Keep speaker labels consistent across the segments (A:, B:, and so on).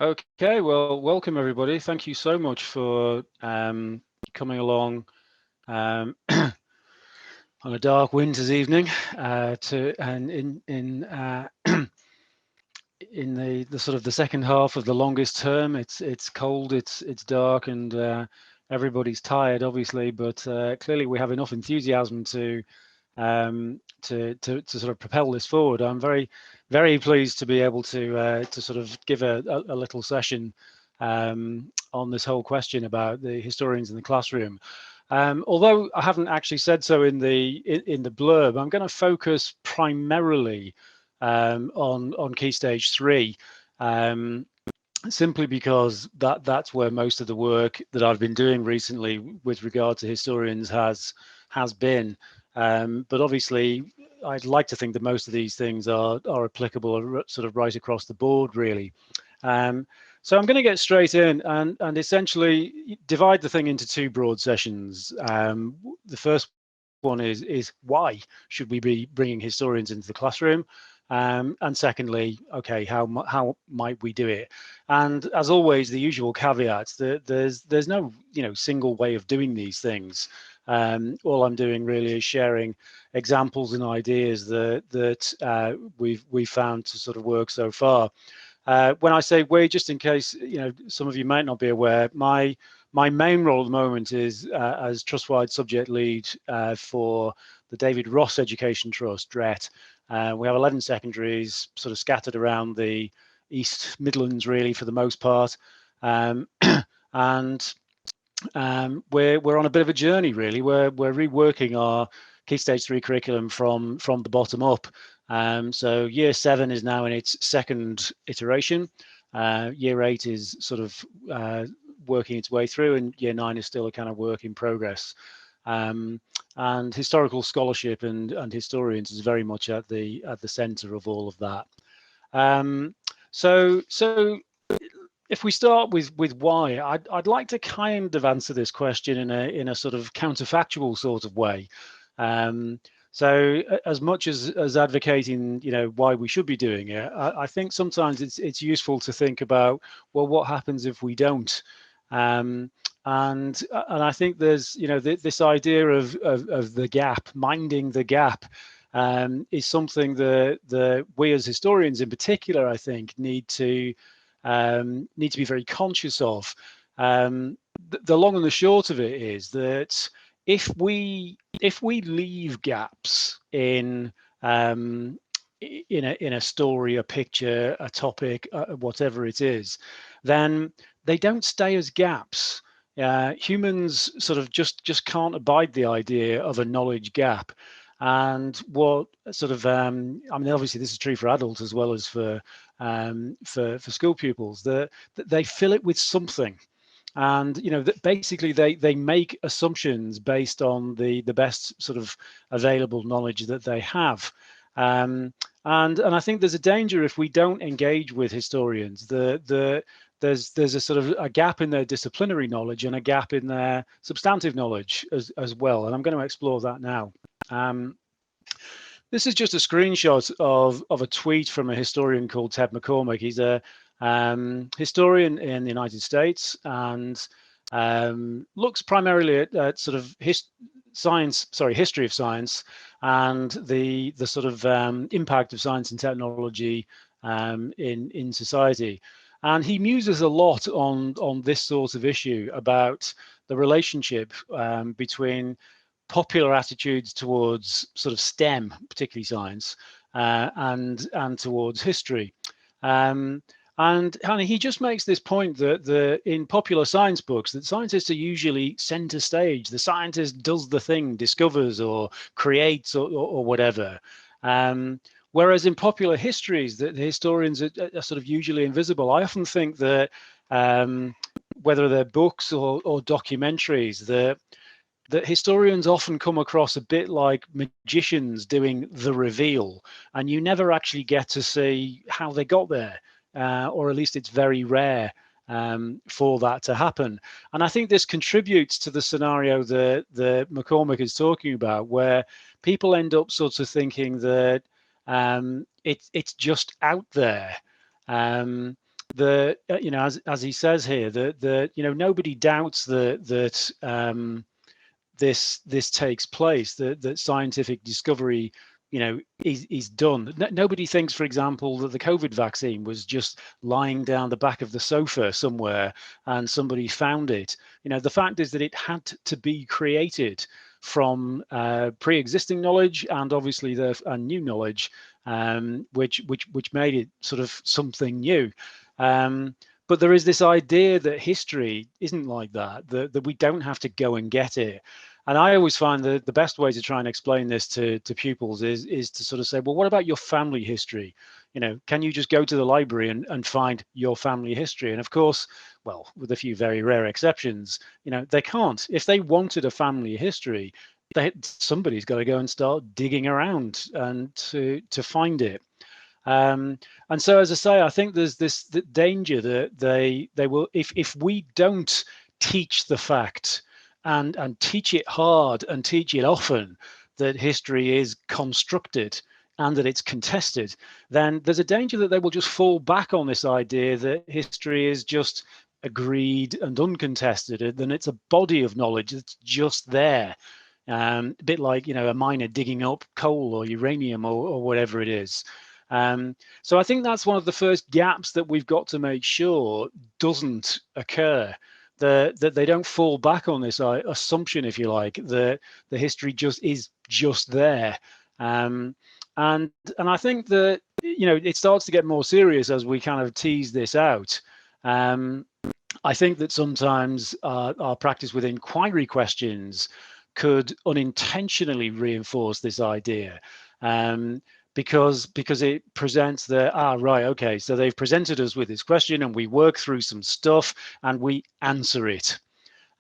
A: Okay, well, welcome everybody. Thank you so much for coming along on a dark winter's evening to and in the sort of the second half of the longest term. It's cold, it's dark, and everybody's tired, obviously. But clearly, we have enough enthusiasm to sort of propel this forward. I'm very pleased to be able to sort of give a little session on this whole question about the historians in the classroom. Although I haven't actually said so in the blurb, I'm going to focus primarily on Key Stage 3. Simply because that's where most of the work that I've been doing recently with regard to historians has been. But obviously, I'd like to think that most of these things are applicable sort of right across the board, really. So I'm going to get straight in and essentially divide the thing into two broad sessions. The first one is why should we be bringing historians into the classroom? And secondly, okay, how might we do it? And as always, the usual caveats that there's no single way of doing these things. All I'm doing really is sharing examples and ideas that we've found to sort of work so far. When I say we, just in case some of you might not be aware, my main role at the moment is as trust-wide subject lead for the David Ross Education Trust, DRET. We have 11 secondaries sort of scattered around the East Midlands, really, for the most part. And we're on a bit of a journey, really. We're reworking our Key Stage 3 curriculum from the bottom up. So Year 7 is now in its second iteration. Year 8 is sort of working its way through, and Year 9 is still a kind of work in progress. And historical scholarship and historians is very much at the centre of all of that. So if we start with why, I'd like to kind of answer this question in a sort of counterfactual sort of way. So as much as advocating, why we should be doing it, I think sometimes it's useful to think about, well, what happens if we don't? And I think there's this idea of the gap, minding the gap, is something that we as historians in particular, I think, need to be very conscious of. The long and the short of it is that if we leave gaps in a story, a picture, a topic, whatever it is, then they don't stay as gaps. Humans sort of just can't abide the idea of a knowledge gap. And what sort of, I mean, obviously this is true for adults as well as for school pupils, that they fill it with something. And that basically they make assumptions based on the best sort of available knowledge that they have. And I think there's a danger if we don't engage with historians. There's a sort of a gap in their disciplinary knowledge and a gap in their substantive knowledge as well. And I'm going to explore that now. This is just a screenshot of a tweet from a historian called Ted Mccormick. He's a historian in the United States and looks primarily at sort of history of science and the sort of impact of science and technology in society. And he muses a lot on this sort of issue about the relationship between popular attitudes towards sort of STEM, particularly science, and towards history. And he just makes this point that in popular science books, that scientists are usually center stage. The scientist does the thing, discovers or creates or whatever. Whereas in popular histories, the historians are sort of usually invisible. I often think that whether they're books or documentaries, that historians often come across a bit like magicians doing the reveal, and you never actually get to see how they got there, or at least it's very rare for that to happen. And I think this contributes to the scenario that McCormick is talking about, where people end up sort of thinking that it's just out there. as he says here, nobody doubts that this takes place, that scientific discovery, is done. Nobody thinks, for example, that the COVID vaccine was just lying down the back of the sofa somewhere and somebody found it. The fact is that it had to be created from pre-existing knowledge and obviously the new knowledge, which made it sort of something new. But there is this idea that history isn't like that we don't have to go and get it. And I always find that the best way to try and explain this to pupils is to sort of say, well, what about your family history? Can you just go to the library and find your family history? And of course, well, with a few very rare exceptions, they can't. If they wanted a family history, somebody's got to go and start digging around and to find it. And so, as I say, I think there's this danger that they will, if we don't teach the fact and teach it hard and teach it often, that history is constructed and that it's contested, then there's a danger that they will just fall back on this idea that history is just agreed and uncontested, and then it's a body of knowledge that's just there, a bit like a miner digging up coal or uranium or whatever it is. So I think that's one of the first gaps that we've got to make sure doesn't occur. That they don't fall back on this assumption, if you like, that the history is just there. And I think that it starts to get more serious as we kind of tease this out. I think that sometimes our practice with inquiry questions could unintentionally reinforce this idea. Because it presents right, okay, so they've presented us with this question and we work through some stuff and we answer it.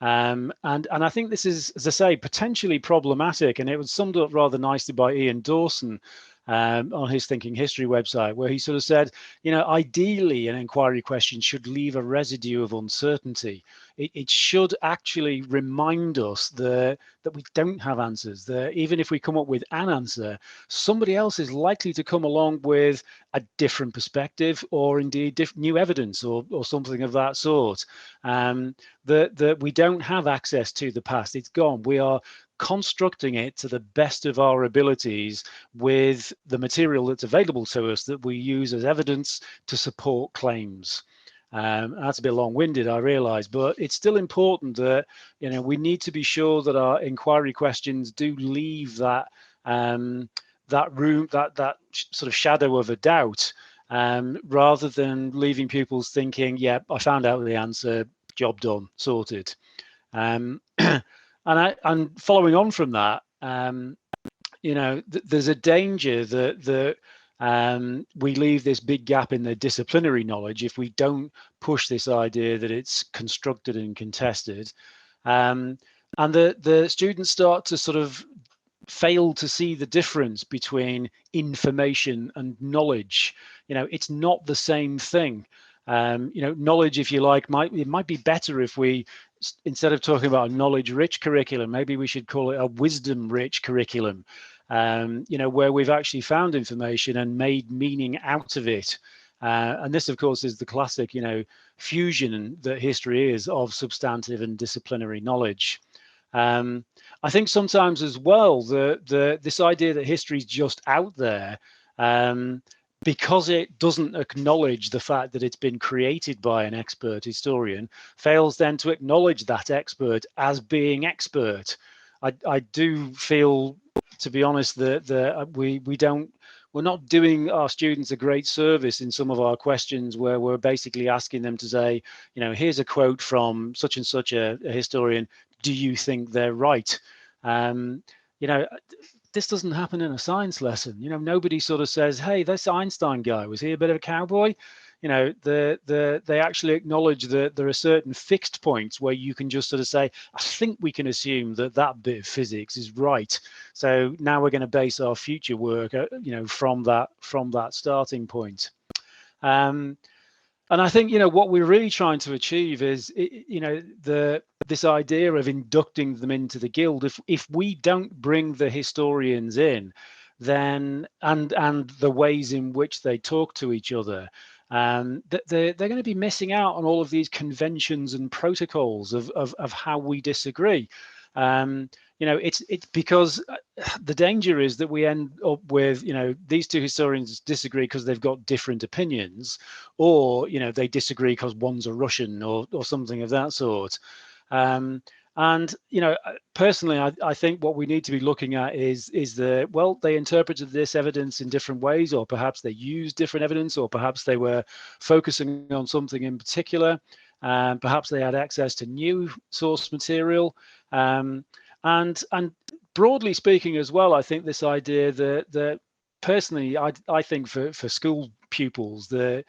A: And I think this is, as I say, potentially problematic, and it was summed up rather nicely by Ian Dawson on his Thinking History website, where he sort of said, ideally an inquiry question should leave a residue of uncertainty. It should actually remind us that we don't have answers, that even if we come up with an answer, somebody else is likely to come along with a different perspective, or indeed new evidence or something of that sort. That we don't have access to the past. It's gone. We are constructing it to the best of our abilities with the material that's available to us that we use as evidence to support claims. That's a bit long-winded, I realise, but it's still important that we need to be sure that our inquiry questions do leave that room, that sort of shadow of a doubt, rather than leaving pupils thinking, yeah, I found out the answer, job done, sorted. And following on from that, there's a danger that we leave this big gap in the disciplinary knowledge if we don't push this idea that it's constructed and contested, and the students start to sort of fail to see the difference between information and knowledge. It's not the same thing. Knowledge, if you like, might be better if we, instead of talking about a knowledge-rich curriculum, maybe we should call it a wisdom-rich curriculum, where we've actually found information and made meaning out of it. And this, of course, is the classic, fusion that history is of substantive and disciplinary knowledge. I think sometimes as well, this idea that history is just out there, because it doesn't acknowledge the fact that it's been created by an expert historian, fails then to acknowledge that expert as being expert. I do feel, to be honest, that we're not doing our students a great service in some of our questions, where we're basically asking them to say, here's a quote from such and such a historian. Do you think they're right? This doesn't happen in a science lesson. Nobody sort of says, hey, this Einstein guy, was he a bit of a cowboy? They actually acknowledge that there are certain fixed points where you can just sort of say, I think we can assume that bit of physics is right. So now we're going to base our future work, from that starting point. And I think, what we're really trying to achieve is, this idea of inducting them into the guild. If we don't bring the historians in, then and the ways in which they talk to each other, they're going to be missing out on all of these conventions and protocols of how we disagree. It's because the danger is that we end up with, these two historians disagree because they've got different opinions, or, they disagree because one's a Russian or something of that sort. And, personally, I think what we need to be looking at is well, they interpreted this evidence in different ways, or perhaps they used different evidence, or perhaps they were focusing on something in particular. Perhaps they had access to new source material. And broadly speaking as well, I think this idea that personally, I think for school pupils, the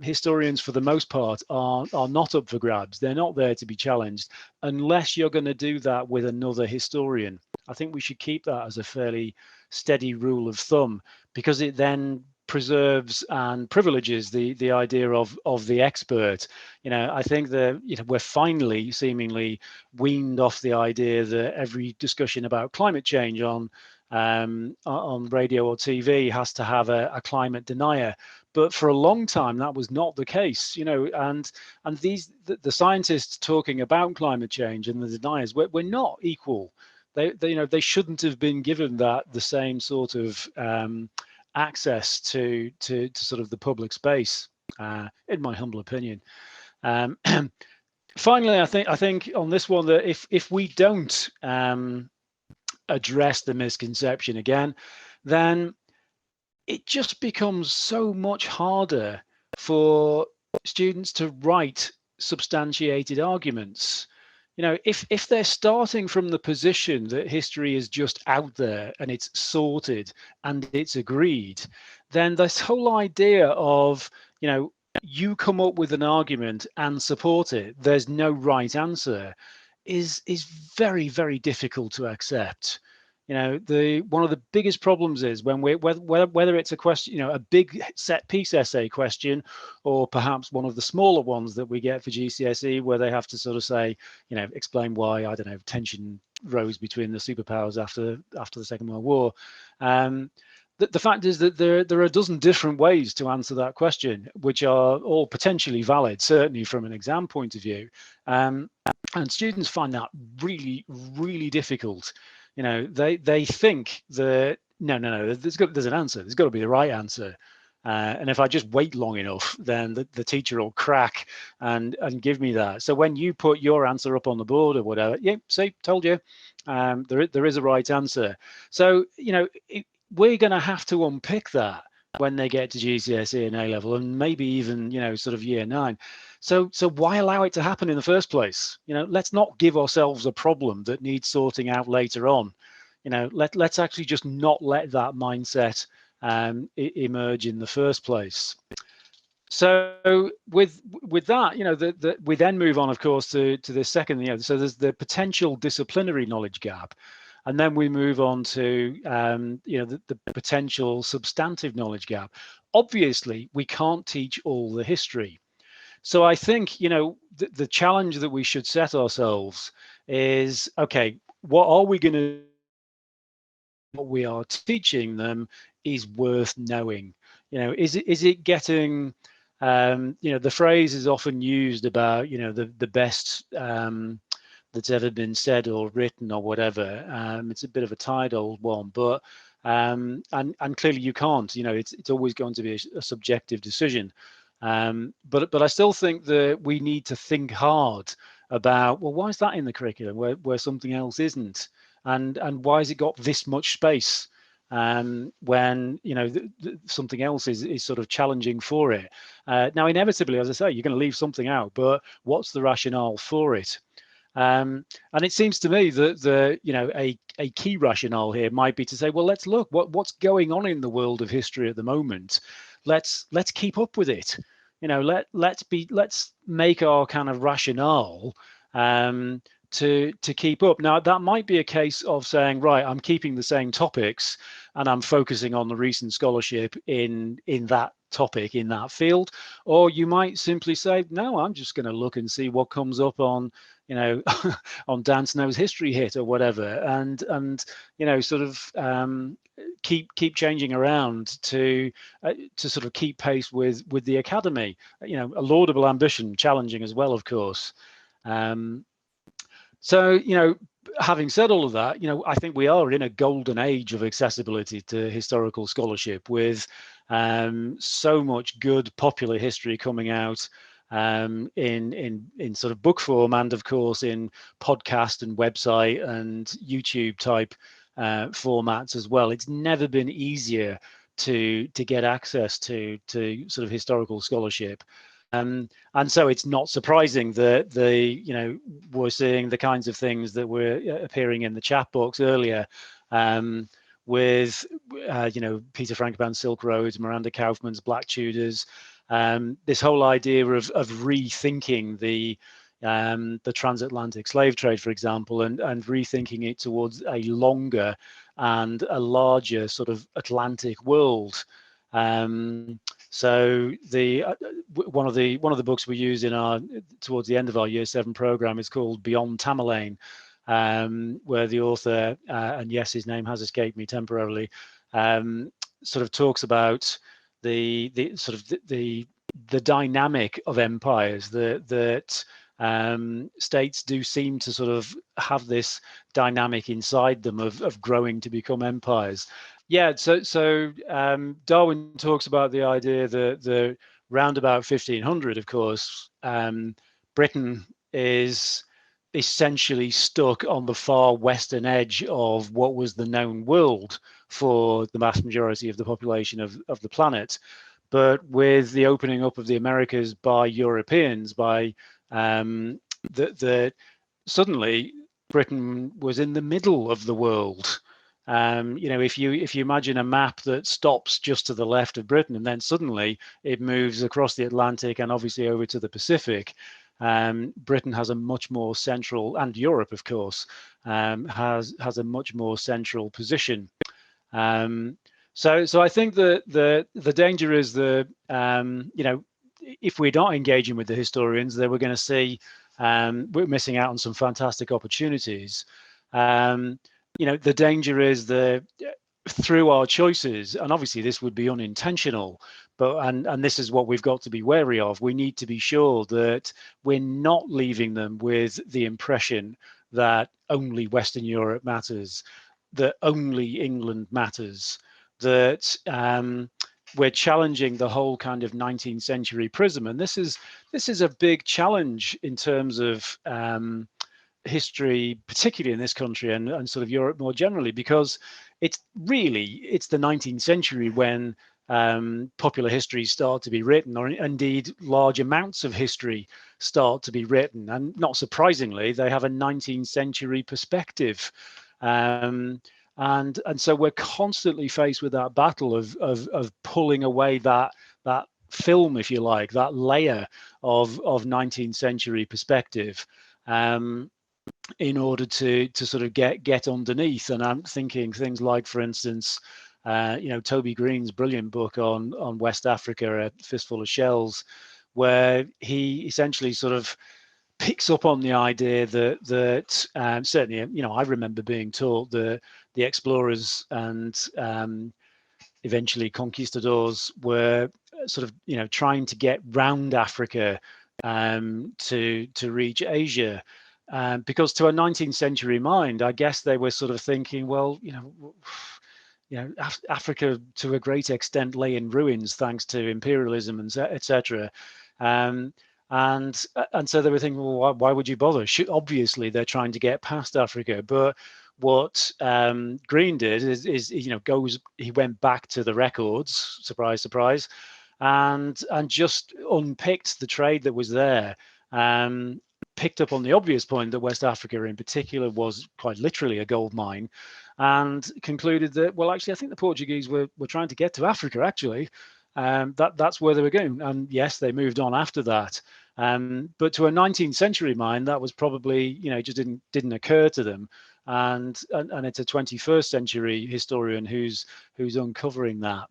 A: historians for the most part are not up for grabs. They're not there to be challenged unless you're going to do that with another historian. I think we should keep that as a fairly steady rule of thumb, because it then preserves and privileges the idea of the expert. I think that we're finally seemingly weaned off the idea that every discussion about climate change on radio or TV has to have a climate denier. But for a long time, that was not the case, and the scientists talking about climate change and the deniers were not equal. They shouldn't have been given the same sort of access to sort of the public space, in my humble opinion. Finally, I think on this one, that if we don't address the misconception again, then it just becomes so much harder for students to write substantiated arguments. If they're starting from the position that history is just out there and it's sorted and it's agreed, then this whole idea of, you come up with an argument and support it, there's no right answer, is very, very difficult to accept. One of the biggest problems is when whether it's a question, a big set piece essay question, or perhaps one of the smaller ones that we get for GCSE, where they have to sort of say, explain why, I don't know, tension rose between the superpowers after the Second World War. The fact is that there are a dozen different ways to answer that question, which are all potentially valid, certainly from an exam point of view. And students find that really, really difficult. They think that no, there's an answer. There's got to be the right answer. And if I just wait long enough, then the teacher will crack and give me that. So when you put your answer up on the board or whatever, yeah, see, told you, there is a right answer. So, we're going to have to unpick that when they get to GCSE and A-level, and maybe even, sort of year 9. So why allow it to happen in the first place? Let's not give ourselves a problem that needs sorting out later on. Let's actually just not let that mindset emerge in the first place. So with that, we then move on, of course, to the second. So there's the potential disciplinary knowledge gap. And then we move on to, the potential substantive knowledge gap. Obviously, we can't teach all the history. So I think, the challenge that we should set ourselves is, okay, what are we going to, what we are teaching them is worth knowing. Is it getting, the phrase is often used about, the best that's ever been said or written or whatever. It's a bit of a tired old one, but and clearly you can't. It's always going to be a subjective decision. But I still think that we need to think hard about, well, why is that in the curriculum where something else isn't, and why has it got this much space when something else is sort of challenging for it. Now, inevitably, as I say, you're going to leave something out, but what's the rationale for it? And it seems to me that a key rationale here might be to say, well, let's look what's going on in the world of history at the moment. Let's keep up with it. Let's make our kind of rationale to keep up. Now, that might be a case of saying, right, I'm keeping the same topics and I'm focusing on the recent scholarship in that topic, in that field. Or you might simply say, no, I'm just going to look and see what comes up on on Dan Snow's history hit or whatever, and sort of keep changing around to sort of keep pace with the academy. A laudable ambition, challenging as well, of course. So, having said all of that, I think we are in a golden age of accessibility to historical scholarship, with so much good popular history coming out in sort of book form, and of course in podcast and website and YouTube type formats as well. It's never been easier to get access to sort of historical scholarship. And so it's not surprising that we're seeing the kinds of things that were appearing in the chat box earlier, with Peter Frankopan's Silk Roads, Miranda Kaufman's Black Tudors, this whole idea of rethinking the transatlantic slave trade, for example, and rethinking it towards a longer and a larger sort of Atlantic world. So one of the books we use towards the end of our Year 7 program is called Beyond Tamerlane, where the author, and yes, his name has escaped me temporarily, sort of talks about the dynamic of empires, that states do seem to sort of have this dynamic inside them of growing to become empires. Yeah, so Darwin talks about the idea that round about 1500, of course, Britain is essentially stuck on the far western edge of what was the known world for the vast majority of the population of the planet. But with the opening up of the Americas by Europeans, by suddenly Britain was in the middle of the world. If you imagine a map that stops just to the left of Britain, and then suddenly it moves across the Atlantic and obviously over to the Pacific, Britain has a much more central, and Europe, of course, has a much more central position. So I think that the danger is that if we're not engaging with the historians, then we're going to see we're missing out on some fantastic opportunities. The danger is that through our choices, and obviously this would be unintentional, but and this is what we've got to be wary of. We need to be sure that we're not leaving them with the impression that only Western Europe matters, that only England matters, that we're challenging the whole kind of 19th century prism. And this is a big challenge in terms of history, particularly in this country and sort of Europe more generally, because it's the 19th century when popular histories start to be written, or indeed large amounts of history start to be written. And not surprisingly, they have a 19th century perspective. And so we're constantly faced with that battle of pulling away that film, if you like, that layer of 19th century perspective, in order to sort of get underneath. And I'm thinking things like, for instance, Toby Green's brilliant book on West Africa, A Fistful of Shells, where he essentially sort of picks up on the idea that certainly, I remember being taught the explorers and eventually conquistadors were sort of, trying to get round Africa to reach Asia. Because to a 19th century mind, I guess they were sort of thinking, well, Africa to a great extent lay in ruins thanks to imperialism and etc. And so they were thinking, well, why would you bother? Obviously, they're trying to get past Africa. But what Green did is he went back to the records, surprise, surprise, and just unpicked the trade that was there. Picked up on the obvious point that West Africa in particular was quite literally a gold mine, and concluded that, well, actually, I think the Portuguese were trying to get to Africa, actually. That's where they were going. And yes, they moved on after that. But to a 19th century mind, that was probably, just didn't occur to them. And it's a 21st century historian who's uncovering that.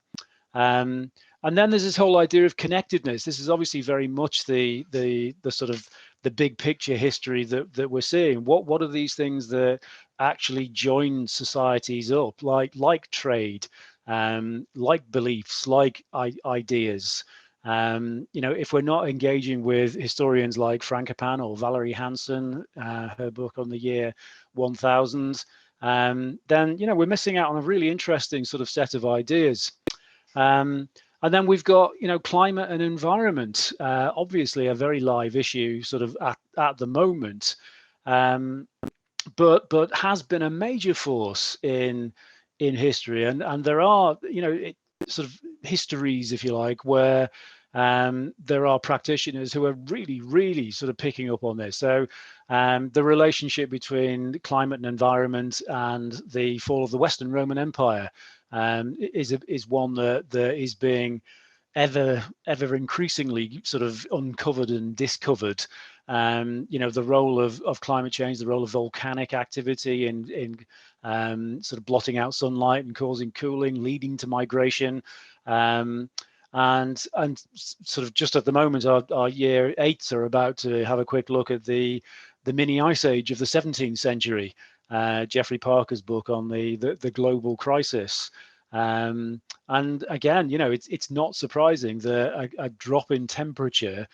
A: And then there's this whole idea of connectedness. This is obviously very much the sort of the big picture history that we're seeing. What are these things that actually joined societies up, like trade, like beliefs, like ideas. If we're not engaging with historians like Frankopan or Valerie Hansen, her book on the year 1000, then we're missing out on a really interesting sort of set of ideas. And then we've got climate and environment, obviously a very live issue sort of at the moment, but has been a major force in history, and there are sort of histories, if you like, where there are practitioners who are really sort of picking up on this. So the relationship between climate and environment and the fall of the Western Roman Empire is one that is being ever increasingly sort of uncovered and discovered. The role of climate change, the role of volcanic activity in sort of blotting out sunlight and causing cooling, leading to migration. And sort of just at the moment, our year 8s are about to have a quick look at the mini ice age of the 17th century, Geoffrey Parker's book on the global crisis. And again, it's not surprising that a drop in temperature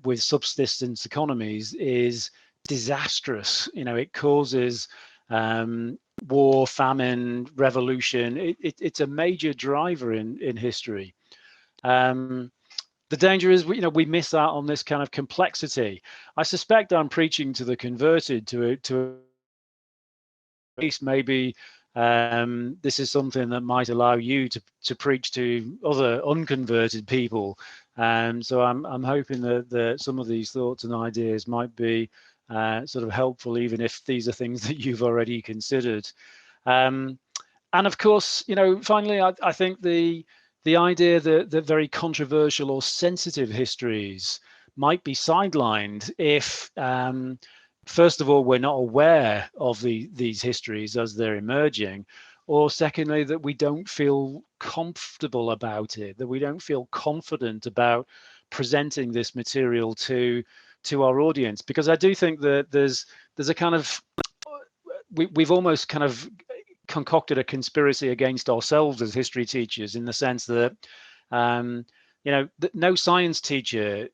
A: with subsistence economies is disastrous. It causes war, famine, revolution. It's a major driver in history. The danger is we miss out on this kind of complexity. I suspect I'm preaching to the converted to at least maybe this is something that might allow you to preach to other unconverted people. So I'm hoping that some of these thoughts and ideas might be sort of helpful, even if these are things that you've already considered. And of course, finally, I think the idea that very controversial or sensitive histories might be sidelined if first of all, we're not aware of these histories as they're emerging, or secondly, that we don't feel comfortable about it, that we don't feel confident about presenting this material to our audience. Because I do think that there's a kind of, we've almost kind of concocted a conspiracy against ourselves as history teachers, in the sense that, no science teacher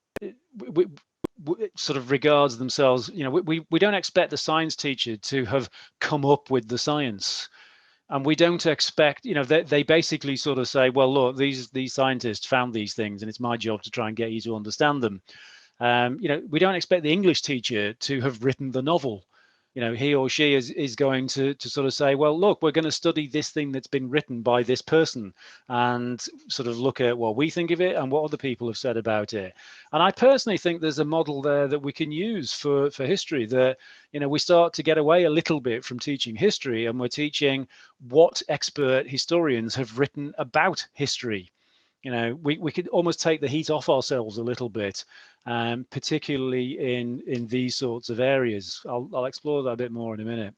A: sort of regards themselves, we don't expect the science teacher to have come up with the science, and we don't expect, they basically sort of say, well, look, these scientists found these things and it's my job to try and get you to understand them. We don't expect the English teacher to have written the novel. He or she is going to sort of say, well, look, we're going to study this thing that's been written by this person and sort of look at what we think of it and what other people have said about it. And I personally think there's a model there that we can use for history, that, we start to get away a little bit from teaching history, and we're teaching what expert historians have written about history. We could almost take the heat off ourselves a little bit, particularly in these sorts of areas. I'll explore that a bit more in a minute.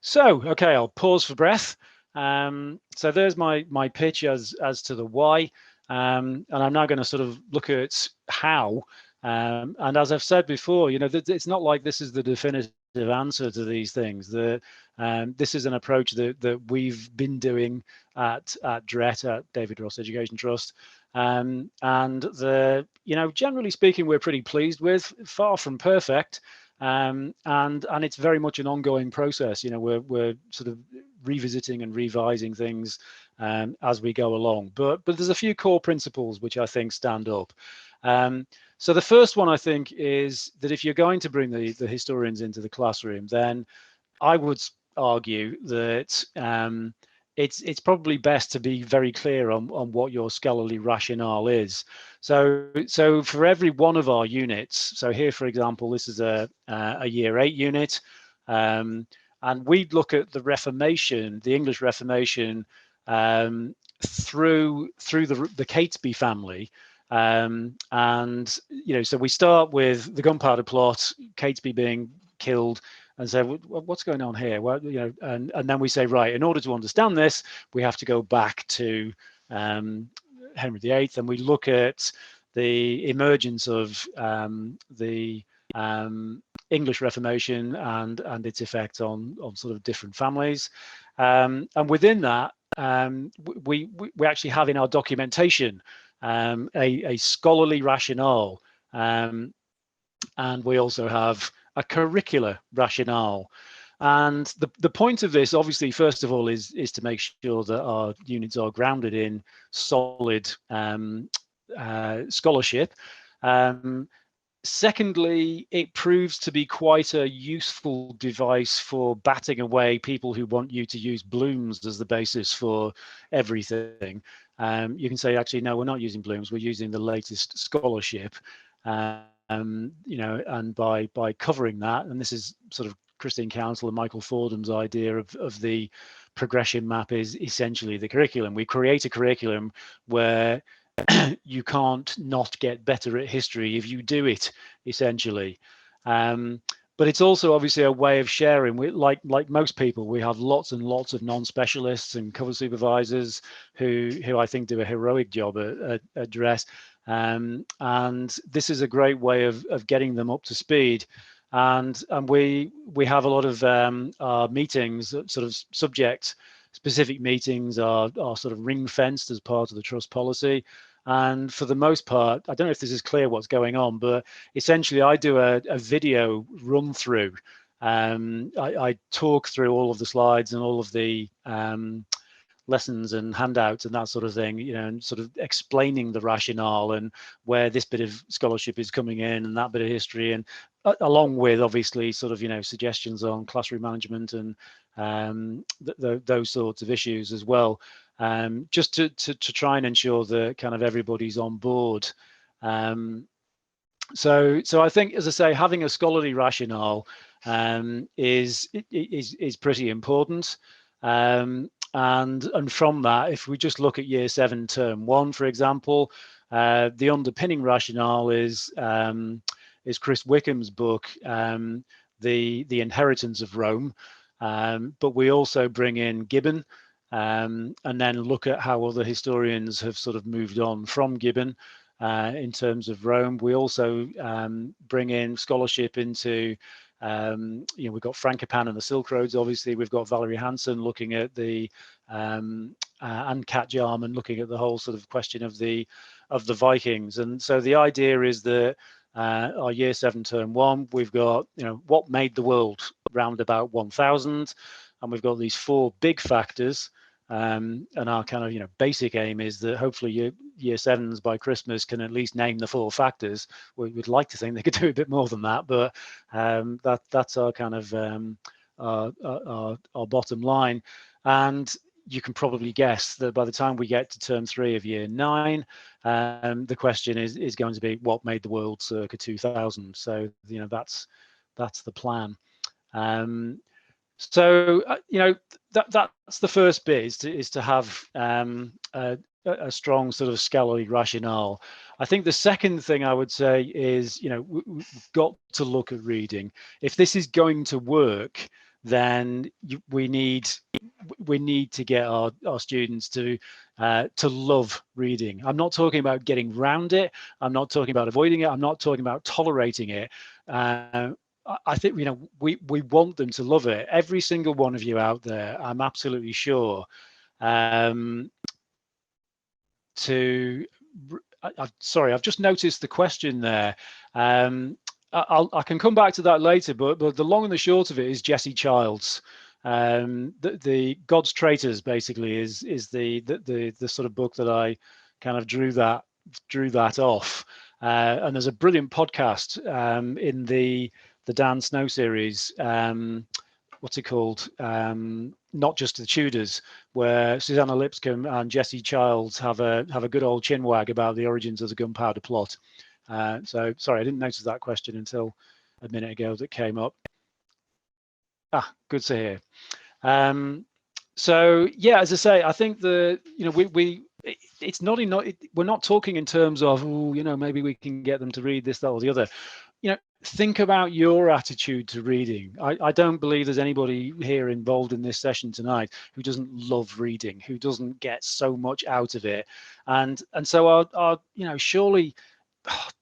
A: So, okay, I'll pause for breath. So there's my pitch as to the why, and I'm now going to sort of look at how. And as I've said before, it's not like this is the definitive answer to these things. This is an approach that we've been doing at DRET, at David Ross Education Trust, and generally speaking, we're pretty pleased with. Far from perfect, and it's very much an ongoing process. We're sort of revisiting and revising things as we go along. But there's a few core principles which I think stand up. So the first one, I think, is that if you're going to bring the historians into the classroom, then I would argue that it's probably best to be very clear on what your scholarly rationale is. So for every one of our units, so here, for example, this is a year 8 unit, and we'd look at the Reformation, the English Reformation, through the Catesby family. So we start with the Gunpowder Plot, Catesby being killed, and say, what's going on here? Well, and then we say, right, in order to understand this, we have to go back to Henry VIII, and we look at the emergence of the English Reformation and its effect on sort of different families. And within that, we actually have in our documentation a scholarly rationale, and we also have a curricular rationale. And the point of this, obviously, first of all, is to make sure that our units are grounded in solid scholarship. Secondly, it proves to be quite a useful device for batting away people who want you to use Bloom's as the basis for everything. You can say, actually, no, we're not using Bloom's, we're using the latest scholarship. And by covering that, and this is sort of Christine Counsell and Michael Fordham's idea of the progression map is essentially the curriculum. We create a curriculum where you can't not get better at history if you do it, essentially. But it's also obviously a way of sharing. Like most people, we have lots and lots of non-specialists and cover supervisors who I think do a heroic job at DRESS. And this is a great way of getting them up to speed. And we have a lot of our meetings, sort of subject specific meetings are sort of ring fenced as part of the trust policy. And for the most part, I don't know if this is clear what's going on, but essentially I do a video run through. I talk through all of the slides and all of the lessons and handouts and that sort of thing, and sort of explaining the rationale and where this bit of scholarship is coming in and that bit of history, and along with obviously sort of suggestions on classroom management and those sorts of issues as well, just to try and ensure that kind of everybody's on board. So I think, as I say, having a scholarly rationale is pretty important. And from that, if we just look at Year 7 Term 1, for example, the underpinning rationale is Chris Wickham's book, The Inheritance of Rome, but we also bring in Gibbon, and then look at how other historians have sort of moved on from Gibbon in terms of Rome. We also bring in scholarship into we've got Frankopan and the Silk Roads. Obviously, we've got Valerie Hansen looking at the and Kat Jarman looking at the whole sort of question of the Vikings. And so the idea is that our Year 7 Term 1, we've got what made the world round about 1000, and we've got these 4 big factors. And our kind of basic aim is that hopefully Year 7s by Christmas can at least name the 4 factors. We'd like to think they could do a bit more than that, but that's our kind of our bottom line. And you can probably guess that by the time we get to Term 3 of Year 9, the question is going to be what made the world circa 2000. So that's the plan. So that's the first bit, is to have a strong sort of scholarly rationale. I think the second thing I would say is we've got to look at reading. If this is going to work, then we need to get our students to love reading. I'm not talking about getting around it. I'm not talking about avoiding it. I'm not talking about tolerating it. I think we want them to love it. Every single one of you out there, I'm absolutely sure. Sorry, I've just noticed the question there. I can come back to that later, but the long and the short of it is Jesse Childs. The God's Traitors basically is the sort of book that I kind of drew that off. And there's a brilliant podcast in the Dan Snow series, what's it called? Not Just the Tudors, where Susanna Lipscomb and Jesse Childs have a good old chinwag about the origins of the gunpowder plot. So sorry, I didn't notice that question until a minute ago that came up. Good to hear. So yeah, as I say, I think it's not enough. We're not talking in terms of maybe we can get them to read this, that, or the other. Think about your attitude to reading. I don't believe there's anybody here involved in this session tonight who doesn't love reading, who doesn't get so much out of it. And so our surely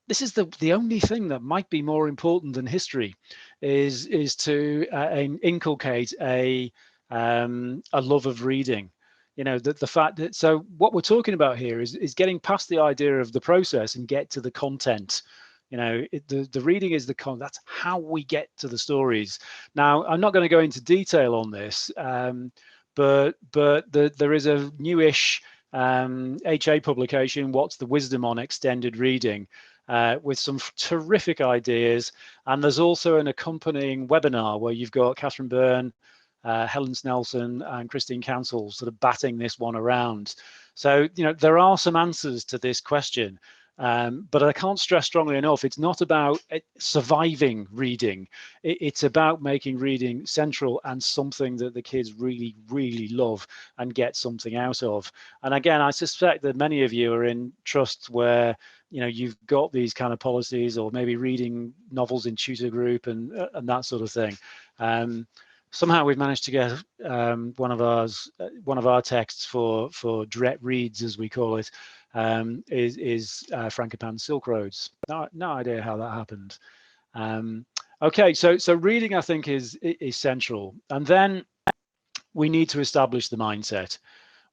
A: this is the only thing that might be more important than history, is to inculcate a love of reading. You know, the fact that, so what we're talking about here is getting past the idea of the process and get to the content. You know, the reading is that's how we get to the stories. Now, I'm not going to go into detail on this, but there is a newish HA publication, What's the Wisdom on Extended Reading, with some terrific ideas. And there's also an accompanying webinar where you've got Catherine Byrne, Helen Snelson, and Christine Council sort of batting this one around. So, you know, there are some answers to this question. But I can't stress strongly enough, it's not about surviving reading. It's about making reading central and something that the kids really, really love and get something out of. And again, I suspect that many of you are in trusts where, you know, you've got these kind of policies, or maybe reading novels in tutor group and that sort of thing. Somehow we've managed to get one of our texts for Dret Reads, as we call it, is Frankopan's Silk Roads. No idea how that happened. Okay, so reading, I think, is central, and then we need to establish the mindset.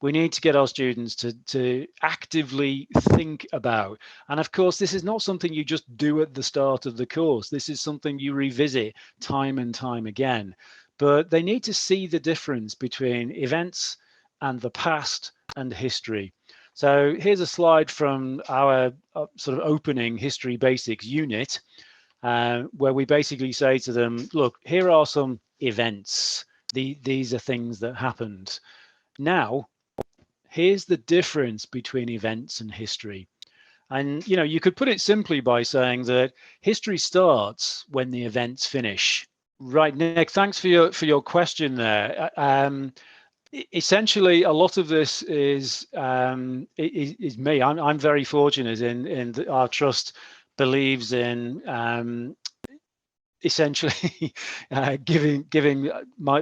A: We need to get our students to actively think about, and of course, this is not something you just do at the start of the course. This is something you revisit time and time again. But they need to see the difference between events and the past and history. So here's a slide from our sort of opening history basics unit, where we basically say to them, look, here are some events. These are things that happened. Now, here's the difference between events and history. And, you know, you could put it simply by saying that history starts when the events finish. Right, Nick, thanks for your question there. Essentially, a lot of this is me. I'm very fortunate in that our trust believes in essentially giving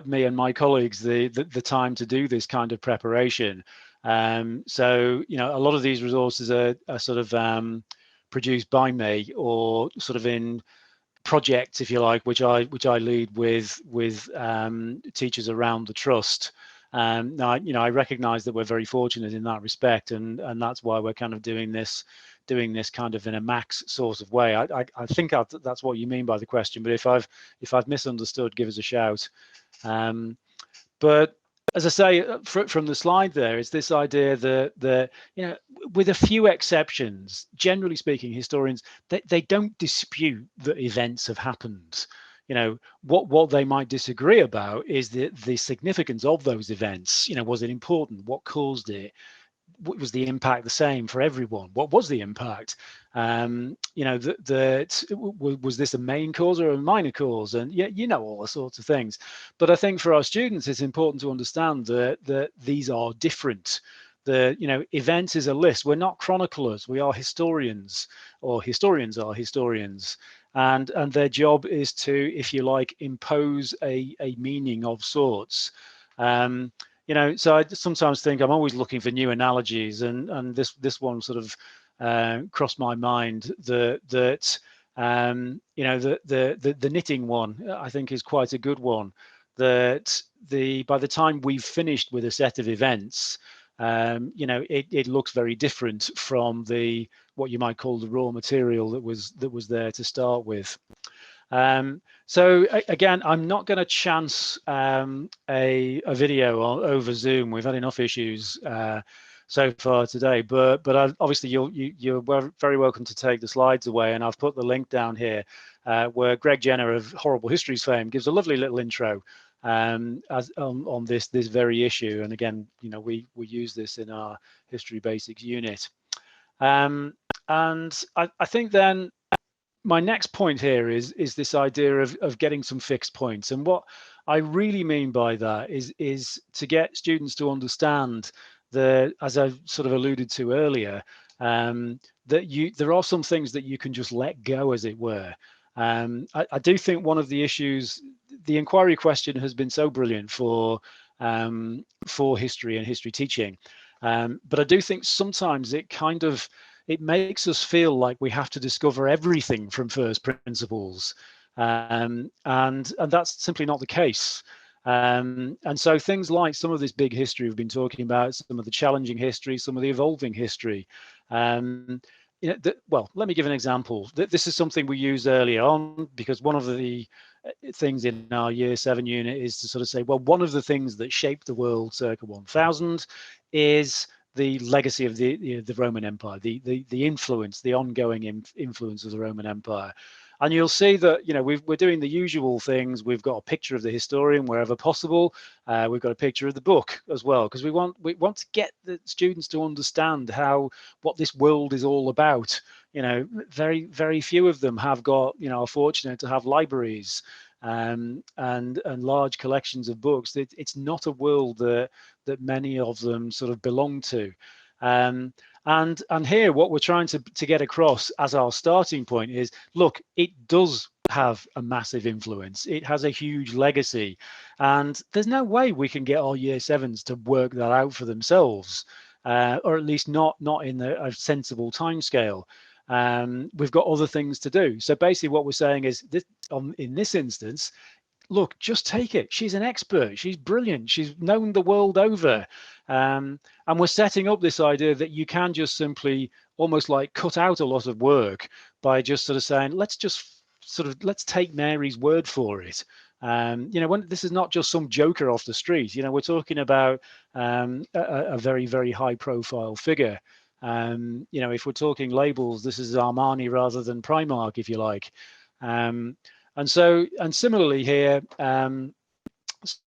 A: me and my colleagues the time to do this kind of preparation. So, you know, a lot of these resources are sort of produced by me, or sort of in projects, if you like, which I lead with teachers around the trust. Now, you know, I recognise that we're very fortunate in that respect, and that's why we're kind of doing this kind of in a max sort of way. I think that's what you mean by the question, but if I've misunderstood, give us a shout. But as I say, from the slide there, is this idea that you know, with a few exceptions, generally speaking, historians, they don't dispute that events have happened. You know, what they might disagree about is the significance of those events. You know, was it important? What caused it? Was the impact the same for everyone? What was the impact? You know, was this a main cause or a minor cause? And yeah, you know, all the sorts of things. But I think for our students, it's important to understand that these are different. You know, events is a list. We're not chroniclers. We are historians, or historians are historians. And their job is to, if you like, impose a meaning of sorts. You know, so I sometimes think I'm always looking for new analogies, and this one sort of crossed my mind, that you know, the knitting one, I think, is quite a good one. That by the time we've finished with a set of events, you know, it looks very different from what you might call the raw material that was there to start with. So again, I'm not going to chance a video over Zoom. We've had enough issues so far today, but obviously you're very welcome to take the slides away, and I've put the link down here where Greg Jenner of Horrible Histories fame gives a lovely little intro on this very issue. And again, you know, we use this in our history basics unit. And I think then my next point here is this idea of getting some fixed points. And what I really mean by that is to get students to understand that, as I sort of alluded to earlier, that there are some things that you can just let go, as it were. I do think one of the issues, the inquiry question has been so brilliant for history and history teaching, but I do think sometimes it kind of it makes us feel like we have to discover everything from first principles, and that's simply not the case. And so things like some of this big history we've been talking about, some of the challenging history, some of the evolving history. Well, let me give an example. This is something we used early on, because one of the things in our Year 7 unit is to sort of say, well, one of the things that shaped the world circa 1000 is the legacy of the Roman Empire, the influence, the ongoing influence of the Roman Empire. And you'll see that, we're doing the usual things. We've got a picture of the historian wherever possible. We've got a picture of the book as well, because we want to get the students to understand what this world is all about. Very, very few of them have got, are fortunate to have libraries and large collections of books. It's not a world that many of them sort of belong to. And here, what we're trying to get across as our starting point is, look, it does have a massive influence. It has a huge legacy, and there's no way we can get our Year 7s to work that out for themselves, or at least not in a sensible timescale. We've got other things to do. So basically, what we're saying is, in this instance, look, just take it. She's an expert. She's brilliant. She's known the world over. And we're setting up this idea that you can just simply almost like cut out a lot of work by just sort of saying, let's take Mary's word for it. When this is not just some joker off the street, we're talking about a very, very high profile figure. If we're talking labels, this is Armani rather than Primark, if you like. And similarly here,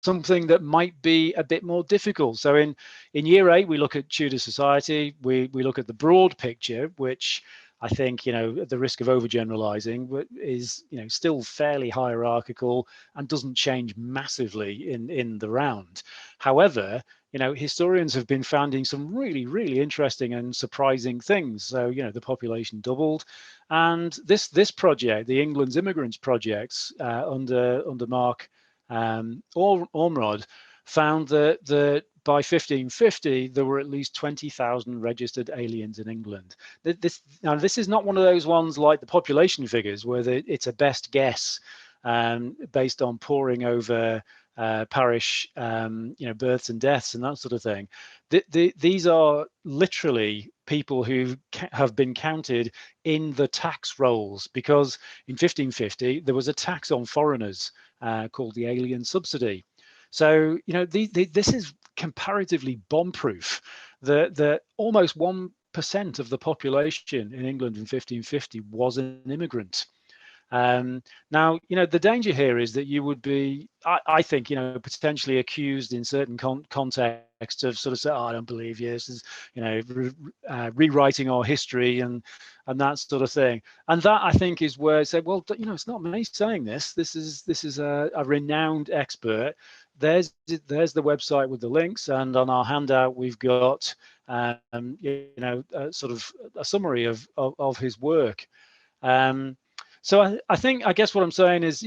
A: something that might be a bit more difficult. So in Year 8, we look at Tudor society. We look at the broad picture, which I think, at the risk of overgeneralizing, is, still fairly hierarchical and doesn't change massively in the round. However, historians have been finding some really, really interesting and surprising things. So, the population doubled, and this project, the England's Immigrants Projects, under Mark Ormrod, found that by 1550 there were at least 20,000 registered aliens in England. This is not one of those ones like the population figures where it's a best guess based on poring over parish births and deaths and that sort of thing. These are literally people who have been counted in the tax rolls, because in 1550 there was a tax on foreigners called the Alien Subsidy. So this is comparatively bomb-proof. That almost 1% of the population in England in 1550 was an immigrant. Now, the danger here is that you would be, I think, potentially accused in certain contexts of sort of say, oh, I don't believe you. This is, rewriting our history and that sort of thing. And that, I think, is where I say, well, it's not me saying this. This is a renowned expert. There's the website with the links, and on our handout we've got sort of a summary of his work. So I guess what I'm saying is,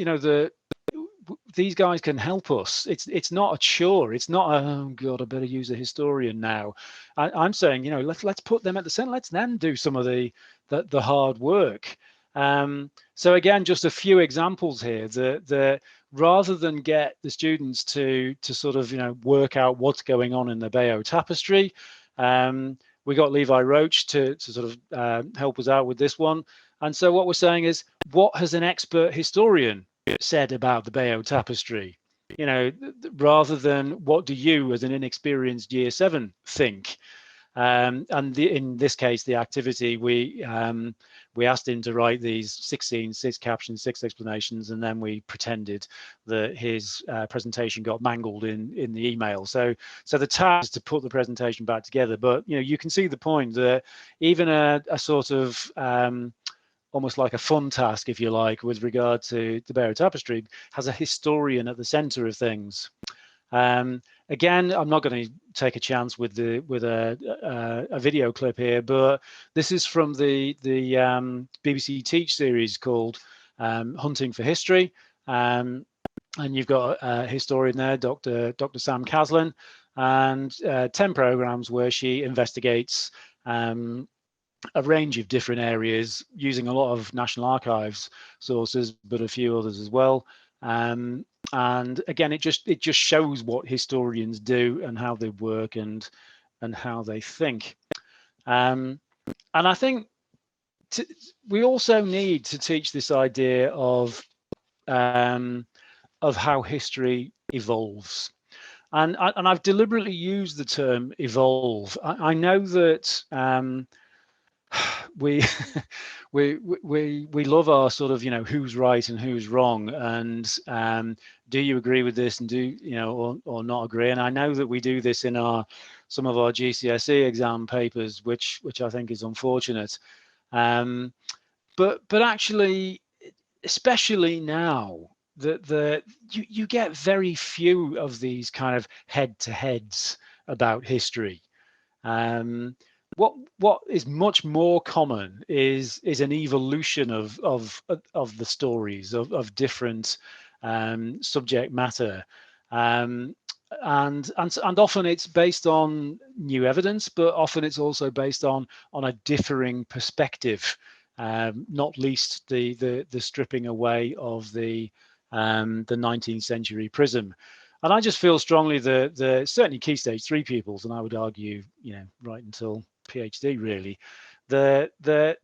A: these guys can help us. It's not a chore. It's not oh God, I better use a historian now. I'm saying, let's put them at the center. Let's then do some of the hard work. So again, just a few examples here. The rather than get the students to sort of work out what's going on in the Bayeux Tapestry, we got Levi Roach to sort of help us out with this one. And so what we're saying is, what has an expert historian said about the Bayeux Tapestry? Rather than what do you as an inexperienced Year 7 think? In this case, the activity, we asked him to write these 6 scenes, 6 captions, 6 explanations, and then we pretended that his presentation got mangled in the email. So the task is to put the presentation back together. But you can see the point that even a sort of almost like a fun task, if you like, with regard to the Bayeux Tapestry, has a historian at the center of things. Again, I'm not going to take a chance with a video clip here, but this is from the BBC Teach series called Hunting for History, and you've got a historian there, Dr. Sam Caslin, and 10 programs where she investigates a range of different areas, using a lot of National Archives sources, but a few others as well. And again, it just shows what historians do and how they work and how they think. And I think we also need to teach this idea of how history evolves. And I've deliberately used the term evolve. I know that we we love our sort of, who's right and who's wrong, and do you agree with this, and do or not agree. And I know that we do this in some of our GCSE exam papers, which I think is unfortunate. But actually, especially now, that you get very few of these kind of head-to-heads about history. What is much more common is an evolution of the stories of different subject matter, and often it's based on new evidence, but often it's also based on a differing perspective, not least the stripping away of the 19th century prism. And I just feel strongly that certainly Key Stage 3 pupils, and I would argue, right until PhD really, they're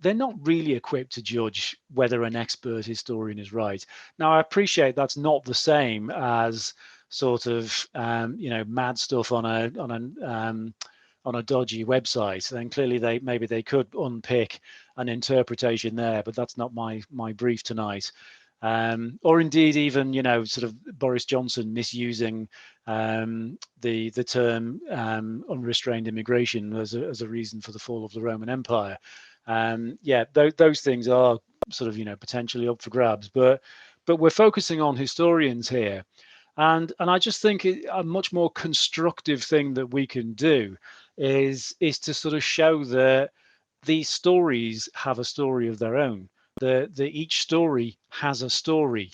A: not really equipped to judge whether an expert historian is right. Now, I appreciate that's not the same as sort of mad stuff on a dodgy website. Then clearly maybe they could unpick an interpretation there, but that's not my brief tonight. Or indeed even sort of Boris Johnson misusing the term unrestrained immigration as a reason for the fall of the Roman Empire. Yeah, those things are sort of potentially up for grabs, but we're focusing on historians here, and I just think a much more constructive thing that we can do is to sort of show that these stories have a story of their own. Each story has a story,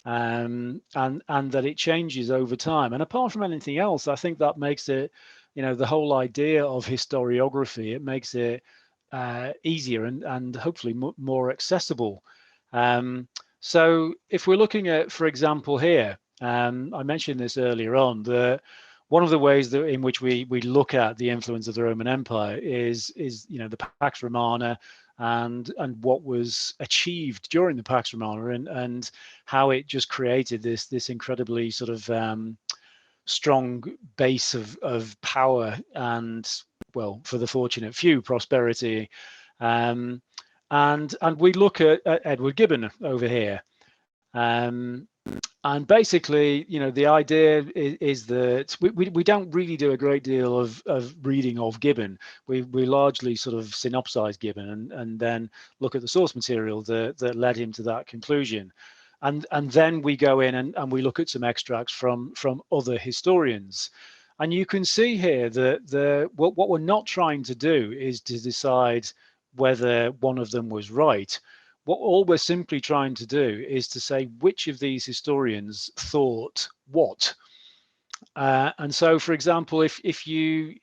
A: and that it changes over time. And apart from anything else, I think that makes it, the whole idea of historiography, it makes it easier and hopefully more accessible. So if we're looking at, for example, here, I mentioned this earlier on, that one of the ways in which we look at the influence of the Roman Empire is the Pax Romana, and what was achieved during the Pax Romana, and how it just created this incredibly sort of strong base of power and, well, for the fortunate few, prosperity. And we look at Edward Gibbon over here. And basically, the idea is that we don't really do a great deal of reading of Gibbon. We largely sort of synopsize Gibbon and then look at the source material that led him to that conclusion. And then we go in and we look at some extracts from other historians. And you can see here that what we're not trying to do is to decide whether one of them was right. All we're simply trying to do is to say which of these historians thought what. And so, for example, if you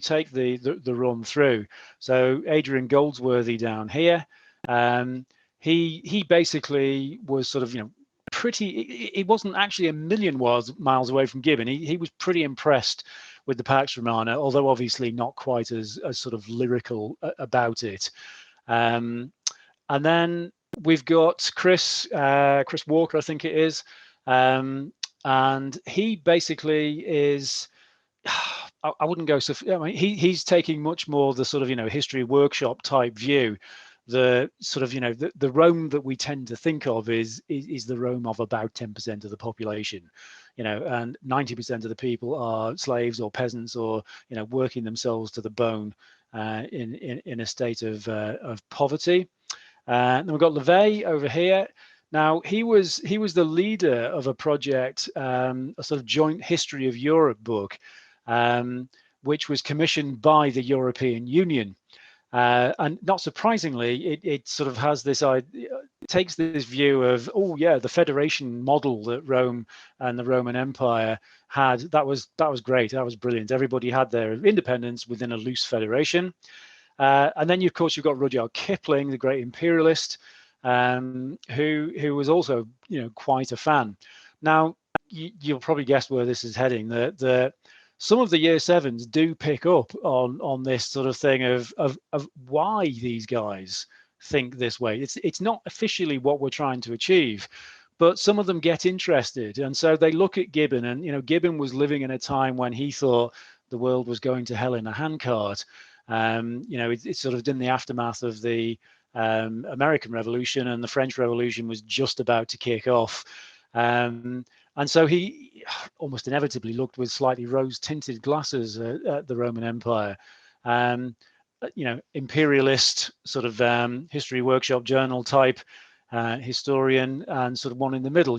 A: take the run through, so Adrian Goldsworthy down here, he basically was sort of pretty. It wasn't actually a million miles away from Gibbon. He was pretty impressed with the Pax Romana, although obviously not quite as sort of lyrical about it. And then we've got Chris Walker, I think it is, and he basically is. I wouldn't go so. I mean, he's taking much more the sort of history workshop type view. The sort of the Rome that we tend to think of is the Rome of about 10% of the population, and 90% of the people are slaves or peasants or working themselves to the bone in a state of poverty. Then we've got LeVay over here. Now he was the leader of a project, a sort of joint history of Europe book, which was commissioned by the European Union. And not surprisingly, it sort of has this idea, takes this view of, oh yeah, the federation model that Rome and the Roman Empire had. That was great. That was brilliant. Everybody had their independence within a loose federation. And then, of course, you've got Rudyard Kipling, the great imperialist, who was also, quite a fan. Now, you'll probably guess where this is heading. That some of the year sevens do pick up on this sort of thing of why these guys think this way. It's not officially what we're trying to achieve, but some of them get interested, and so they look at Gibbon. And Gibbon was living in a time when he thought the world was going to hell in a handcart. It's sort of in the aftermath of the American Revolution, and the French Revolution was just about to kick off. And so he almost inevitably looked with slightly rose-tinted glasses at the Roman Empire. Imperialist sort of history workshop journal type historian, and sort of one in the middle.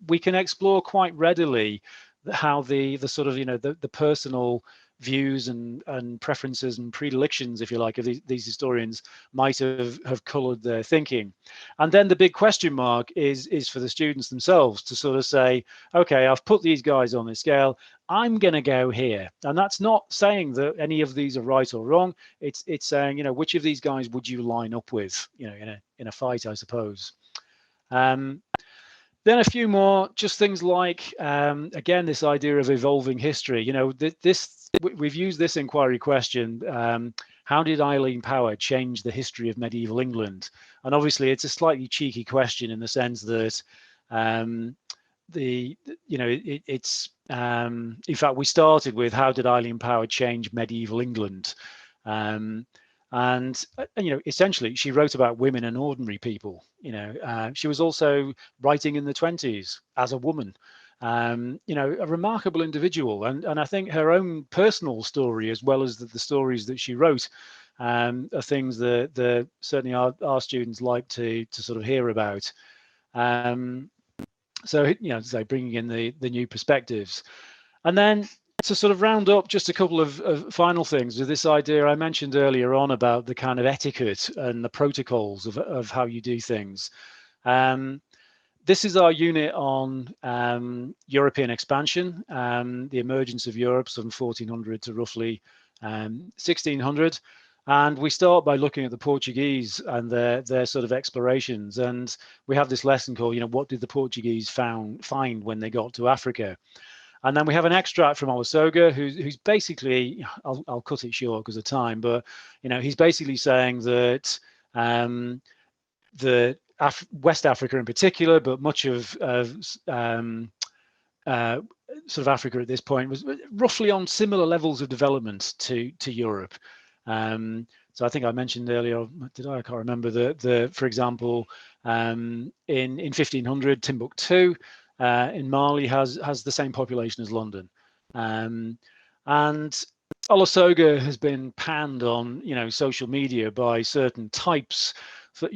A: We can explore quite readily how the sort of the personal views and preferences and predilections, if you like, of these historians might have colored their thinking. And then the big question mark is for the students themselves to sort of say, okay, I've put these guys on this scale, I'm going to go here. And that's not saying that any of these are right or wrong. It's saying, which of these guys would you line up with, in a fight, I suppose. Then a few more, just things like, again, this idea of evolving history. We've used this inquiry question. How did Eileen Power change the history of medieval England? And obviously, it's a slightly cheeky question in the sense that in fact, we started with how did Eileen Power change medieval England? And essentially, she wrote about women and ordinary people. She was also writing in the 20s as a woman. A remarkable individual, and I think her own personal story, as well as the stories that she wrote, are things that certainly our students like to sort of hear about. So bringing in the new perspectives, and then to sort of round up, just a couple of final things with this idea I mentioned earlier on about the kind of etiquette and the protocols of how you do things. This is our unit on European expansion, the emergence of Europe from 1400 to roughly 1600. And we start by looking at the Portuguese and their sort of explorations. And we have this lesson called, what did the Portuguese find when they got to Africa? And then we have an extract from Olusoga, who's basically, I'll cut it short because of time, but he's basically saying that West Africa in particular, but much of sort of Africa at this point was roughly on similar levels of development to Europe. So I think I mentioned earlier, did I? I can't remember for example, in 1500, Timbuktu in Mali has the same population as London, and Olusoga has been panned on social media by certain types for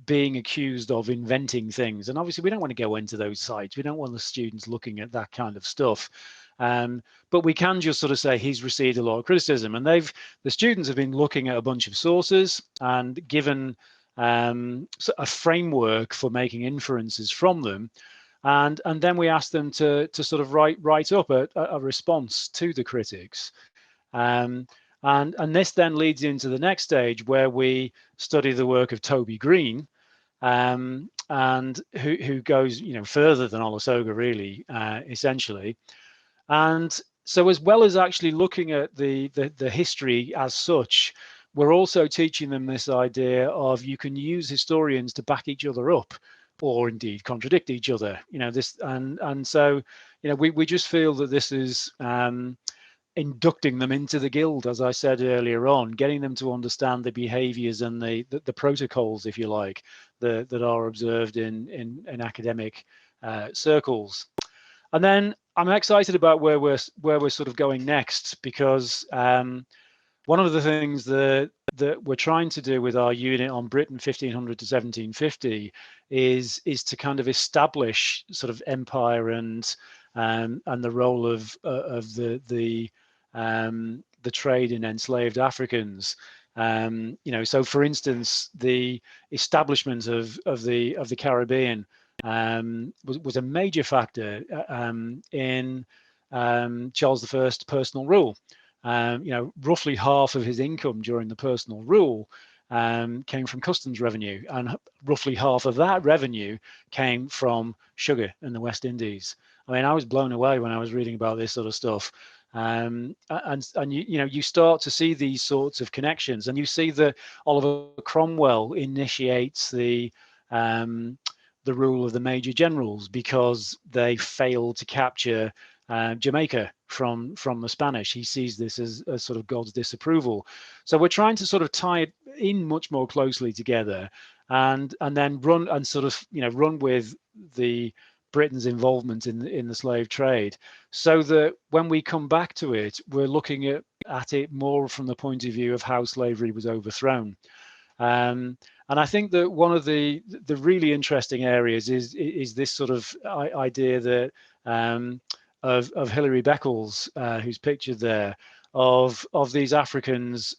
A: being accused of inventing things, and obviously we don't want to go into those sites. We don't want the students looking at that kind of stuff. But we can just sort of say he's received a lot of criticism, and the students have been looking at a bunch of sources and given a framework for making inferences from them, and then we ask them to sort of write up a response to the critics, and this then leads into the next stage where we study the work of Toby Green, and who goes further than Olusoga really, essentially. And so as well as actually looking at the history as such, we're also teaching them this idea of you can use historians to back each other up, or indeed contradict each other. So we just feel that this is inducting them into the guild, as I said earlier on, getting them to understand the behaviors and the protocols, if you like, that are observed in academic circles. And then I'm excited about where we're sort of going next, because one of the things that we're trying to do with our unit on Britain 1500 to 1750 is to kind of establish sort of empire and the role of the trade in enslaved Africans. So for instance, the establishment of the Caribbean was a major factor in Charles I's personal rule. roughly half of his income during the personal rule came from customs revenue, and roughly half of that revenue came from sugar in the West Indies. I mean, I was blown away when I was reading about this sort of stuff. And you start to see these sorts of connections, and you see that Oliver Cromwell initiates the rule of the major generals because they failed to capture Jamaica from the Spanish. He sees this as sort of God's disapproval. So we're trying to sort of tie it in much more closely together, and then run with the Britain's involvement in the slave trade, so that when we come back to it, we're looking at it more from the point of view of how slavery was overthrown. And I think that one of the really interesting areas is this sort of idea that of Hilary Beckles, who's pictured there, of these Africans.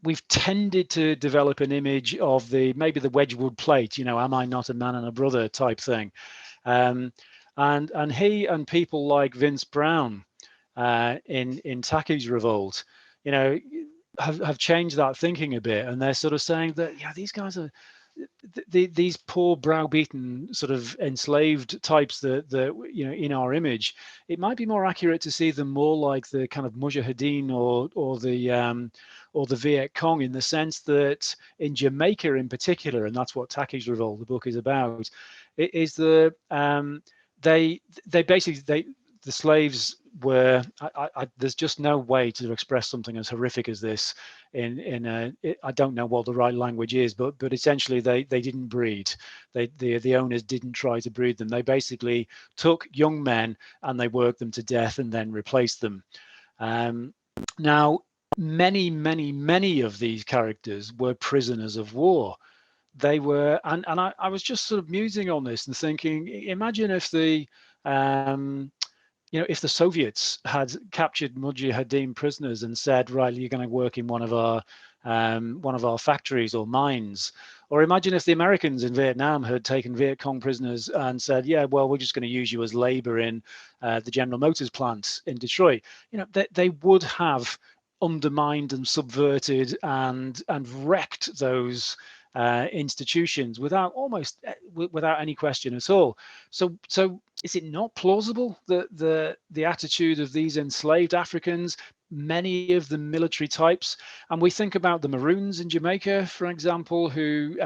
A: We've tended to develop an image of maybe the Wedgwood plate, am I not a man and a brother type thing. And he and people like Vince Brown in Taki's Revolt, have changed that thinking a bit, and they're sort of saying that these guys are these poor browbeaten sort of enslaved types that in our image. It might be more accurate to see them more like the kind of Mujahideen or the Viet Cong, in the sense that in Jamaica in particular, and that's what Taki's Revolt, the book, is about, is the the slaves were, there's just no way to express something as horrific as this I don't know what the right language is, but essentially they didn't breed. The owners didn't try to breed them. They basically took young men and they worked them to death and then replaced them. Now, many of these characters were prisoners of war. They were, and I was just sort of musing on this and thinking, imagine if if the Soviets had captured Mujahideen prisoners and said, right, you're going to work in one of our factories or mines. Or imagine if the Americans in Vietnam had taken Viet Cong prisoners and said, yeah, well, we're just going to use you as labor in the General Motors plant in Detroit. They would have undermined and subverted and wrecked those institutions without any question at all. So is it not plausible that the attitude of these enslaved Africans, many of the military types, and we think about the Maroons in Jamaica, for example, who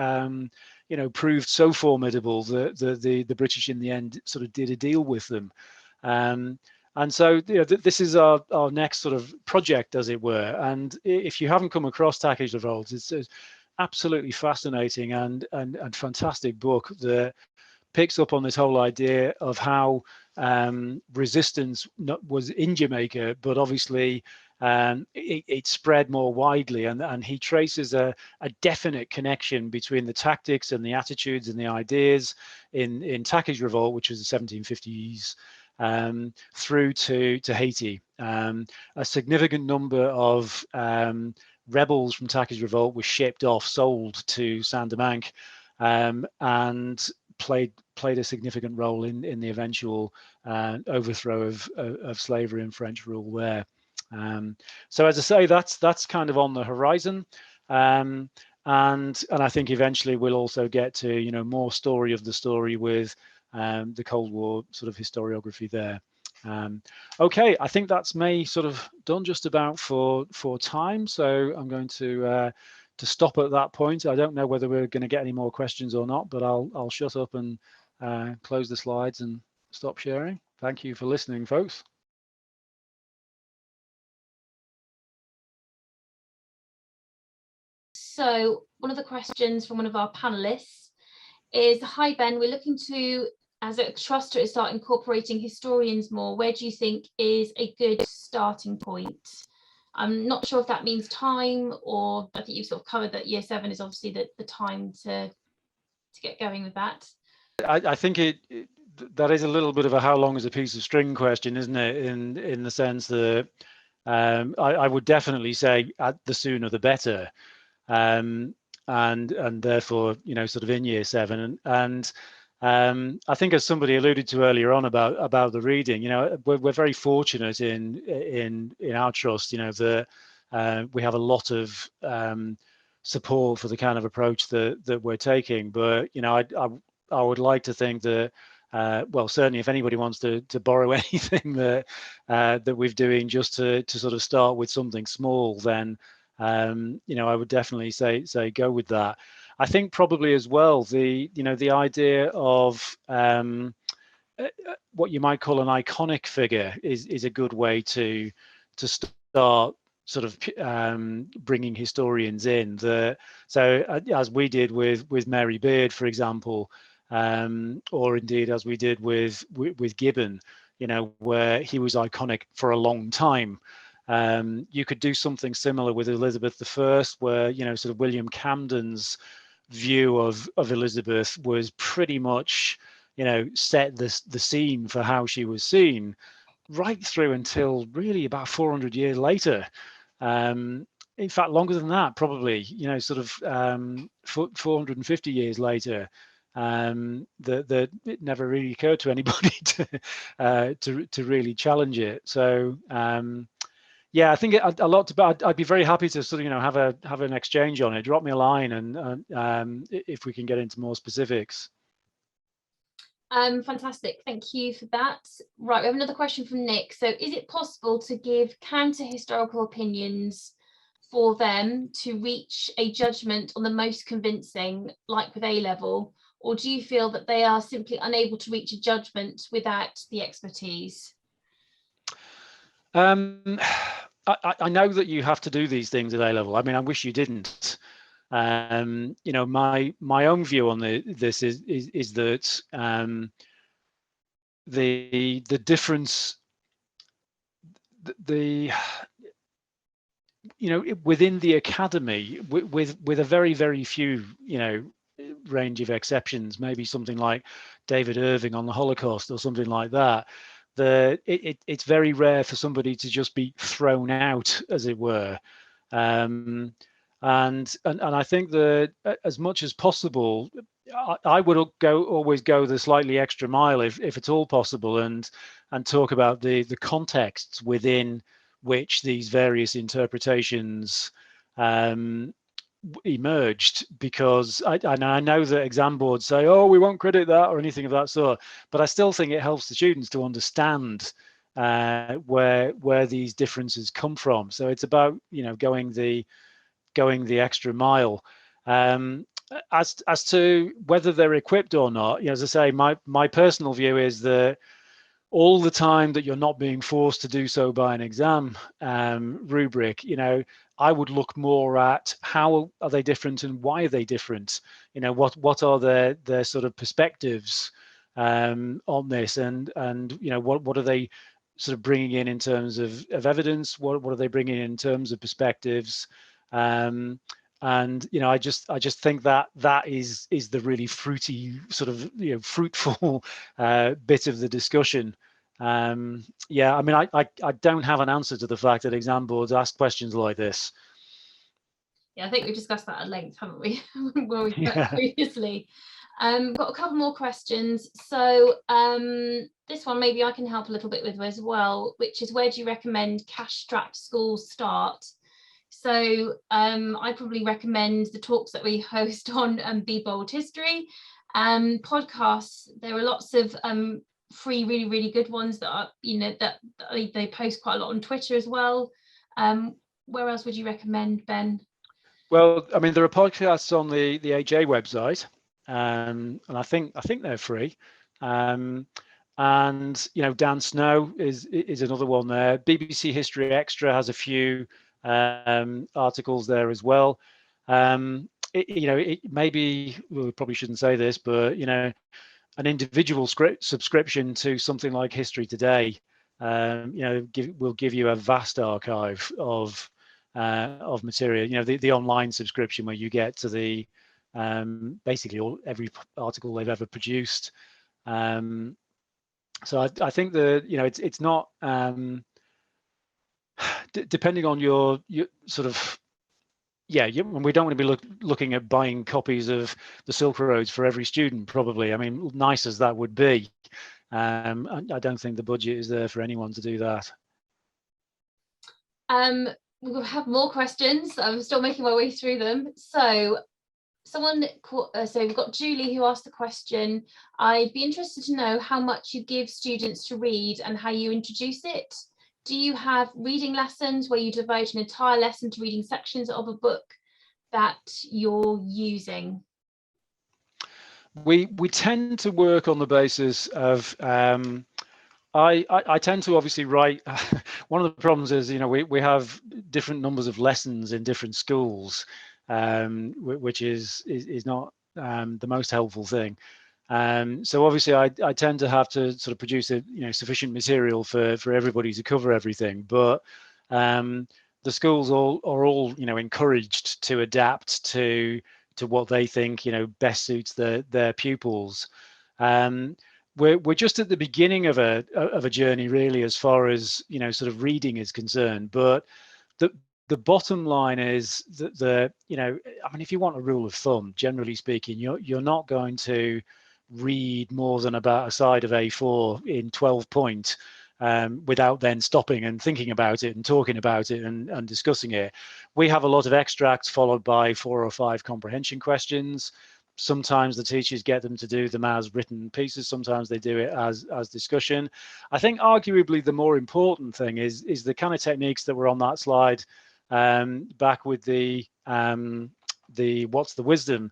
A: proved so formidable that the British in the end sort of did a deal with them. And so this is our next sort of project, as it were. And if you haven't come across Taki's Revolt, it's absolutely fascinating and fantastic book that picks up on this whole idea of how resistance was in Jamaica, but obviously it spread more widely, and he traces a definite connection between the tactics and the attitudes and the ideas in Taki's Revolt, which was the 1750s, through to Haiti. A significant number of rebels from Taki's Revolt were shipped off, sold to Saint-Domingue, and played a significant role in the eventual overthrow of slavery and French rule there. So as I say, that's kind of on the horizon, and I think eventually we'll also get to more story of the story with the Cold War sort of historiography there. Okay, I think that's me sort of done just about for time, so I'm going to stop at that point. I don't know whether we're going to get any more questions or not, but I'll shut up and close the slides and stop sharing. Thank you for listening, folks.
B: So one of the questions from one of our panelists is, hi Ben, we're looking to, as a trust, to start incorporating historians more. Where do you think is a good starting point? I'm not sure if that means time, or I think you've sort of covered that year 7 is obviously the time to get going with that.
A: I think that is a little bit of a how long is a piece of string question, isn't it? In the sense that I would definitely say the sooner the better, and therefore sort of in year 7, and I think, as somebody alluded to earlier on about the reading, we're very fortunate in our trust, that we have a lot of support for the kind of approach that we're taking. But I would like to think that, well, certainly if anybody wants to borrow anything that we're doing just to sort of start with something small, then I would definitely say go with that. I think probably as well the idea of what you might call an iconic figure is a good way to start sort of bringing historians in. So as we did with Mary Beard, for example, or indeed as we did with Gibbon, where he was iconic for a long time. You could do something similar with Elizabeth I, where sort of William Camden's view of Elizabeth was pretty much set the scene for how she was seen right through until really about 400 years later. In fact, longer than that, probably, sort of 450 years later, that it never really occurred to anybody to really challenge it. So yeah, I think a lot to. I'd be very happy to sort of have an exchange on it. Drop me a line, and if we can get into more specifics.
B: Fantastic, thank you for that. Right, we have another question from Nick. So is it possible to give counter historical opinions for them to reach a judgment on the most convincing, like with A-level, or do you feel that they are simply unable to reach a judgment without the expertise?
A: I know that you have to do these things at A-level. I mean, I wish you didn't. My own view on this is that the difference, within the academy, with a very few range of exceptions, maybe something like David Irving on the Holocaust or something like that, it's very rare for somebody to just be thrown out, as it were. And I think that as much as possible, I would always go the slightly extra mile if at all possible, and talk about the contexts within which these various interpretations emerged, because I know that exam boards say, oh, we won't credit that or anything of that sort, but I still think it helps the students to understand where these differences come from. So it's about going the extra mile. As to whether they're equipped or not, as I say, my personal view is that all the time that you're not being forced to do so by an exam rubric, I would look more at how are they different and why are they different? What are their sort of perspectives on this, and what are they sort of bringing in terms of evidence? What are they bringing in terms of perspectives? And I just think that is the really fruity sort of fruitful bit of the discussion. Yeah, I mean, I don't have an answer to the fact that exam boards ask questions like this.
B: Yeah, I think we discussed that at length, haven't we? Where we met previously. Got a couple more questions. So this one maybe I can help a little bit with as well, which is, where do you recommend cash-strapped schools start? So I probably recommend the talks that we host on Be Bold History. Podcasts, there are lots of free, really good ones that are, that they post quite a lot on Twitter as well. Where else would you recommend, Ben? Well,
A: I mean, there are podcasts on the AJ website, and I think they're free. And Dan Snow is another one there. BBC History Extra has a few articles there as well. It maybe, we probably shouldn't say this, but an individual subscription to something like History Today, will give you a vast archive of material. The online subscription where you get to the basically every article they've ever produced. So I think that it's not depending on your sort of yeah, we don't want to be looking at buying copies of the Silk Roads for every student, probably. I mean, nice as that would be, I don't think the budget is there for anyone to do that.
B: We'll have more questions. I'm still making my way through them. So we've got Julie who asked the question, I'd be interested to know how much you give students to read and how you introduce it. Do you have reading lessons where you devote an entire lesson to reading sections of a book that you're using?
A: We tend to work on the basis of I tend to obviously write. One of the problems is, we have different numbers of lessons in different schools, which is not the most helpful thing. So obviously I tend to have to sort of produce sufficient material for everybody to cover everything. But the schools are all encouraged to adapt to what they think best suits their pupils. We're just at the beginning of a journey, really, as far as sort of reading is concerned. But the bottom line is that I mean, if you want a rule of thumb, generally speaking, you're not going to read more than about a side of A4 in 12 point without then stopping and thinking about it and talking about it and discussing it. We have a lot of extracts followed by 4 or 5 comprehension questions. Sometimes the teachers get them to do them as written pieces. Sometimes they do it as discussion. I think arguably the more important thing is the kind of techniques that were on that slide back with the what's the wisdom.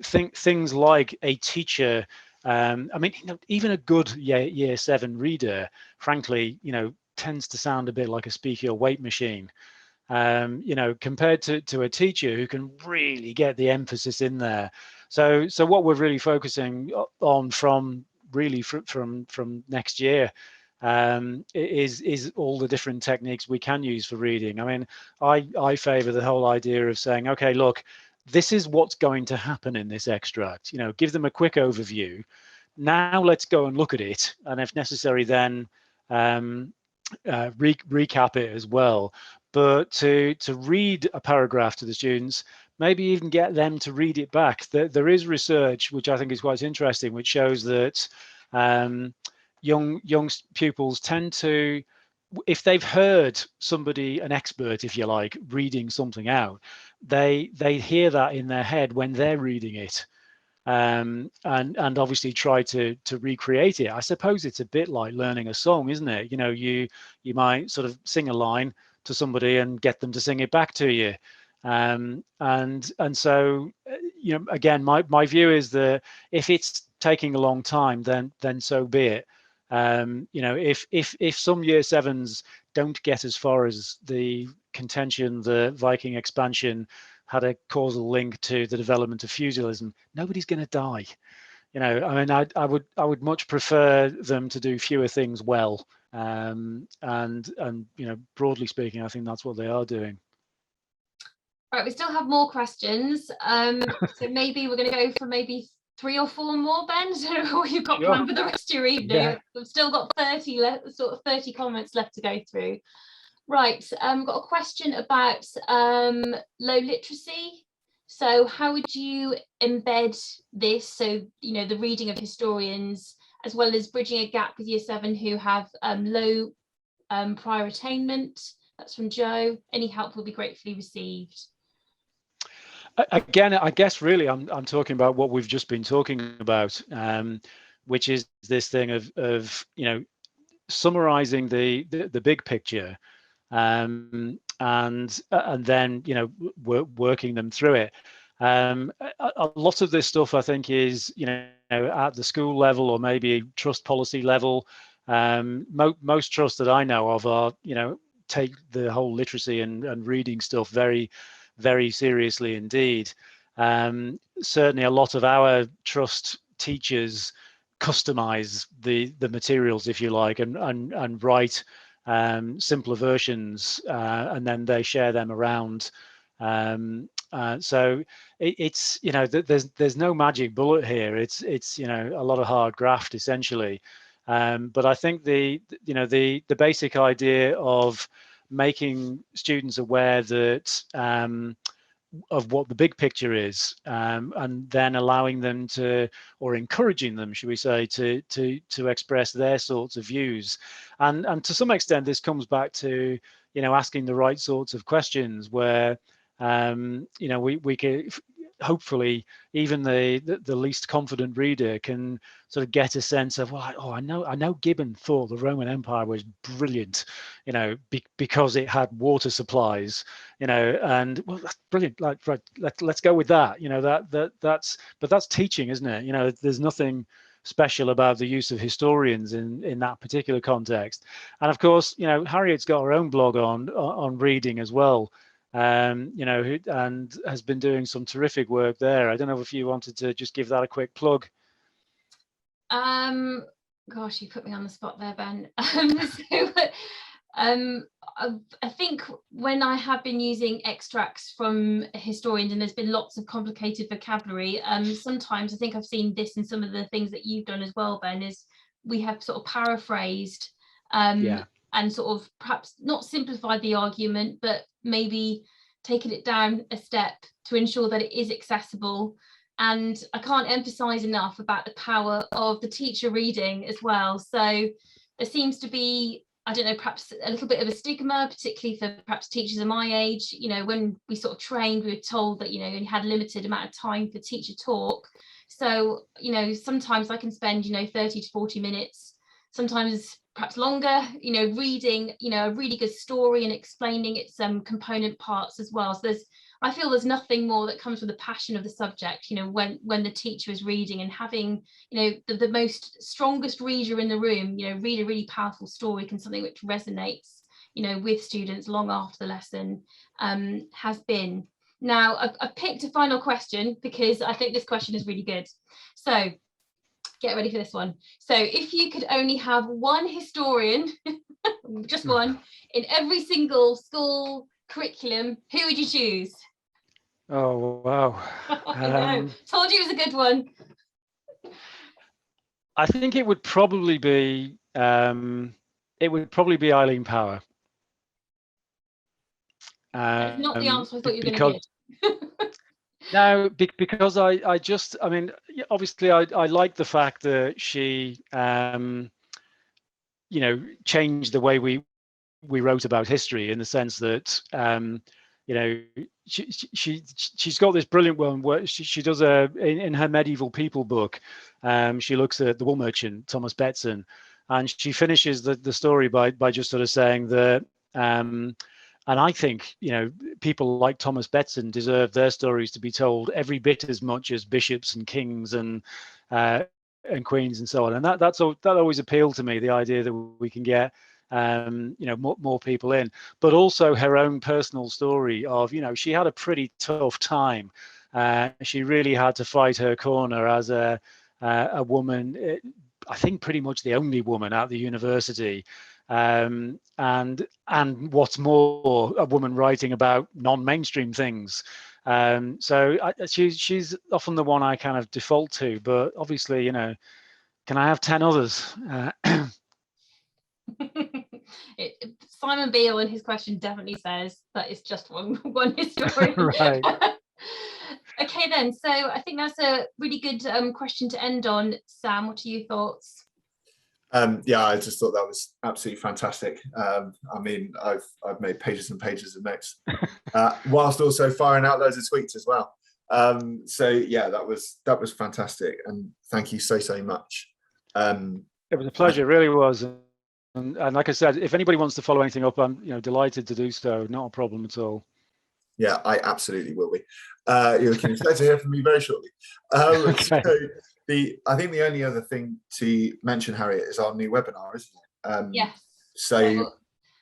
A: Things like a teacher. I mean, even a good year 7 reader, frankly, tends to sound a bit like a speak your weight machine. Compared to a teacher who can really get the emphasis in there. So what we're really focusing on from next year is all the different techniques we can use for reading. I mean, I favor the whole idea of saying, okay, look, this is what's going to happen in this extract. Give them a quick overview. Now let's go and look at it, and if necessary, then recap it as well. But to read a paragraph to the students, maybe even get them to read it back. There is research, which I think is quite interesting, which shows that young pupils tend to, if they've heard somebody, an expert, if you like, reading something out, they hear that in their head when they're reading it. And obviously try to recreate it. I suppose it's a bit like learning a song, isn't it? You might sort of sing a line to somebody and get them to sing it back to you. And so again, my view is that if it's taking a long time, then so be it. If some year 7s don't get as far as the contention, the Viking expansion had a causal link to the development of feudalism, nobody's going to die. I mean, I would much prefer them to do fewer things well. And broadly speaking, I think that's what they are doing.
B: Right, we still have more questions. So maybe we're going to go for maybe 3 or 4 more, Ben. I don't know what you've got planned for the rest of your evening. Yeah. We've still got 30 comments left to go through. Right, got a question about low literacy. So how would you embed this? So, the reading of historians, as well as bridging a gap with year 7 who have low prior attainment. That's from Joe. Any help will be gratefully received.
A: Again, I guess really I'm talking about what we've just been talking about, which is this thing of summarizing the big picture. And then working them through it. A lot of this stuff I think is at the school level or maybe trust policy level. Most trusts that I know of are take the whole literacy and reading stuff very, very seriously indeed. Certainly a lot of our trust teachers customize the materials, if you like, and write simpler versions, and then they share them around. So it's there's no magic bullet here. It's a lot of hard graft essentially. But I think the basic idea of making students aware that of what the big picture is, and then allowing them to, or encouraging them, should we say, to express their sorts of views. And to some extent, this comes back to, asking the right sorts of questions, where we can hopefully even the least confident reader can sort of get a sense of, well, I know Gibbon thought the Roman Empire was brilliant, because it had water supplies, and well, that's brilliant. Like, right, let's go with that. That's teaching, isn't it? There's nothing special about the use of historians in that particular context. And of course, Harriet's got her own blog on reading as well. And has been doing some terrific work there. I don't know if you wanted to just give that a quick plug.
B: Gosh, you put me on the spot there, Ben. I think when I have been using extracts from historians and there's been lots of complicated vocabulary, sometimes I think I've seen this in some of the things that you've done as well, Ben, is we have sort of paraphrased and sort of perhaps not simplified the argument, but maybe taken it down a step to ensure that it is accessible. And I can't emphasize enough about the power of the teacher reading as well. So there seems to be, I don't know, perhaps a little bit of a stigma, particularly for perhaps teachers of my age. When we sort of trained, we were told that, you had a limited amount of time for teacher talk. So, sometimes I can spend, 30 to 40 minutes, sometimes perhaps longer, reading, a really good story and explaining its component parts as well. So I feel there's nothing more that comes with the passion of the subject, when the teacher is reading and having, the most strongest reader in the room, read a really powerful story, can something which resonates, with students long after the lesson has been. Now, I've picked a final question because I think this question is really good. So get ready for this one. So if you could only have one historian, just one, in every single school curriculum, who would you choose?
A: Oh, wow.
B: I know. Told you it was a good one.
A: I think it would probably be Eileen Power.
B: It's not the answer I thought you were going to give.
A: No, because I mean, obviously I like the fact that she, changed the way we wrote about history, in the sense that, she's got this brilliant one where she does in her medieval people book, she looks at the wool merchant Thomas Betson, and she finishes the story by just sort of saying that, and I think, people like Thomas Betson deserve their stories to be told every bit as much as bishops and kings and queens and so on. And that always appealed to me, the idea that we can get, more people in, but also her own personal story of, she had a pretty tough time. She really had to fight her corner as a woman, I think pretty much the only woman at the university. And what's more, a woman writing about non-mainstream things. So she's often the one I kind of default to, but obviously, can I have 10 others?
B: Simon Beale in his question definitely says that it's just one historian.
A: Right.
B: Okay then, so I think that's a really good question to end on. Sam, what are your thoughts?
C: Yeah, I just thought that was absolutely fantastic. I mean, I've made pages and pages of notes, whilst also firing out loads of tweets as well. So yeah, that was fantastic, and thank you so much.
A: It was a pleasure, it really was. And like I said, if anybody wants to follow anything up, I'm delighted to do so. Not a problem at all.
C: Yeah, I absolutely will be. You can expect to hear from me very shortly. Okay. So I think the only other thing to mention, Harriet, is our new webinar, isn't it?
B: Yes.
C: So,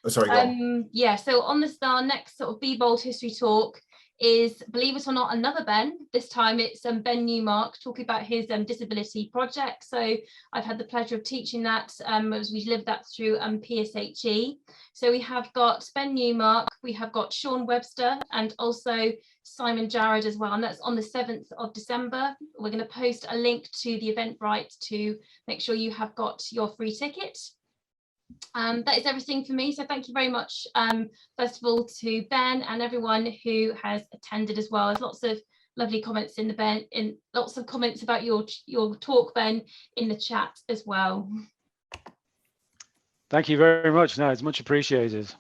C: sorry, go on.
B: Yeah, so on our next sort of Be Bold History Talk is, believe it or not, another Ben. This time it's Ben Newmark talking about his disability project. So I've had the pleasure of teaching that as we delivered that through PSHE. So we have got Ben Newmark, we have got Sean Webster, and also Simon Jarrod as well, and that's on the 7th of December. We're going to post a link to the Eventbrite to make sure you have got your free ticket. That is everything for me. So thank you very much, first of all, to Ben and everyone who has attended as well. There's lots of lovely comments in the Ben, lots of comments about your talk, Ben, in the chat as well.
A: Thank you very much. No, it's much appreciated.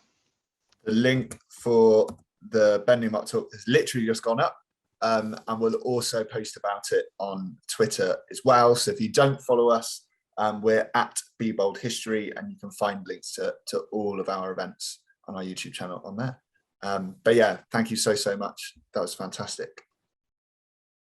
C: The link for the Ben Newmark talk has literally just gone up, and we'll also post about it on Twitter as well. So if you don't follow us, we're at Be Bold History, and you can find links to all of our events on our YouTube channel on there. But yeah, thank you so much. That was fantastic.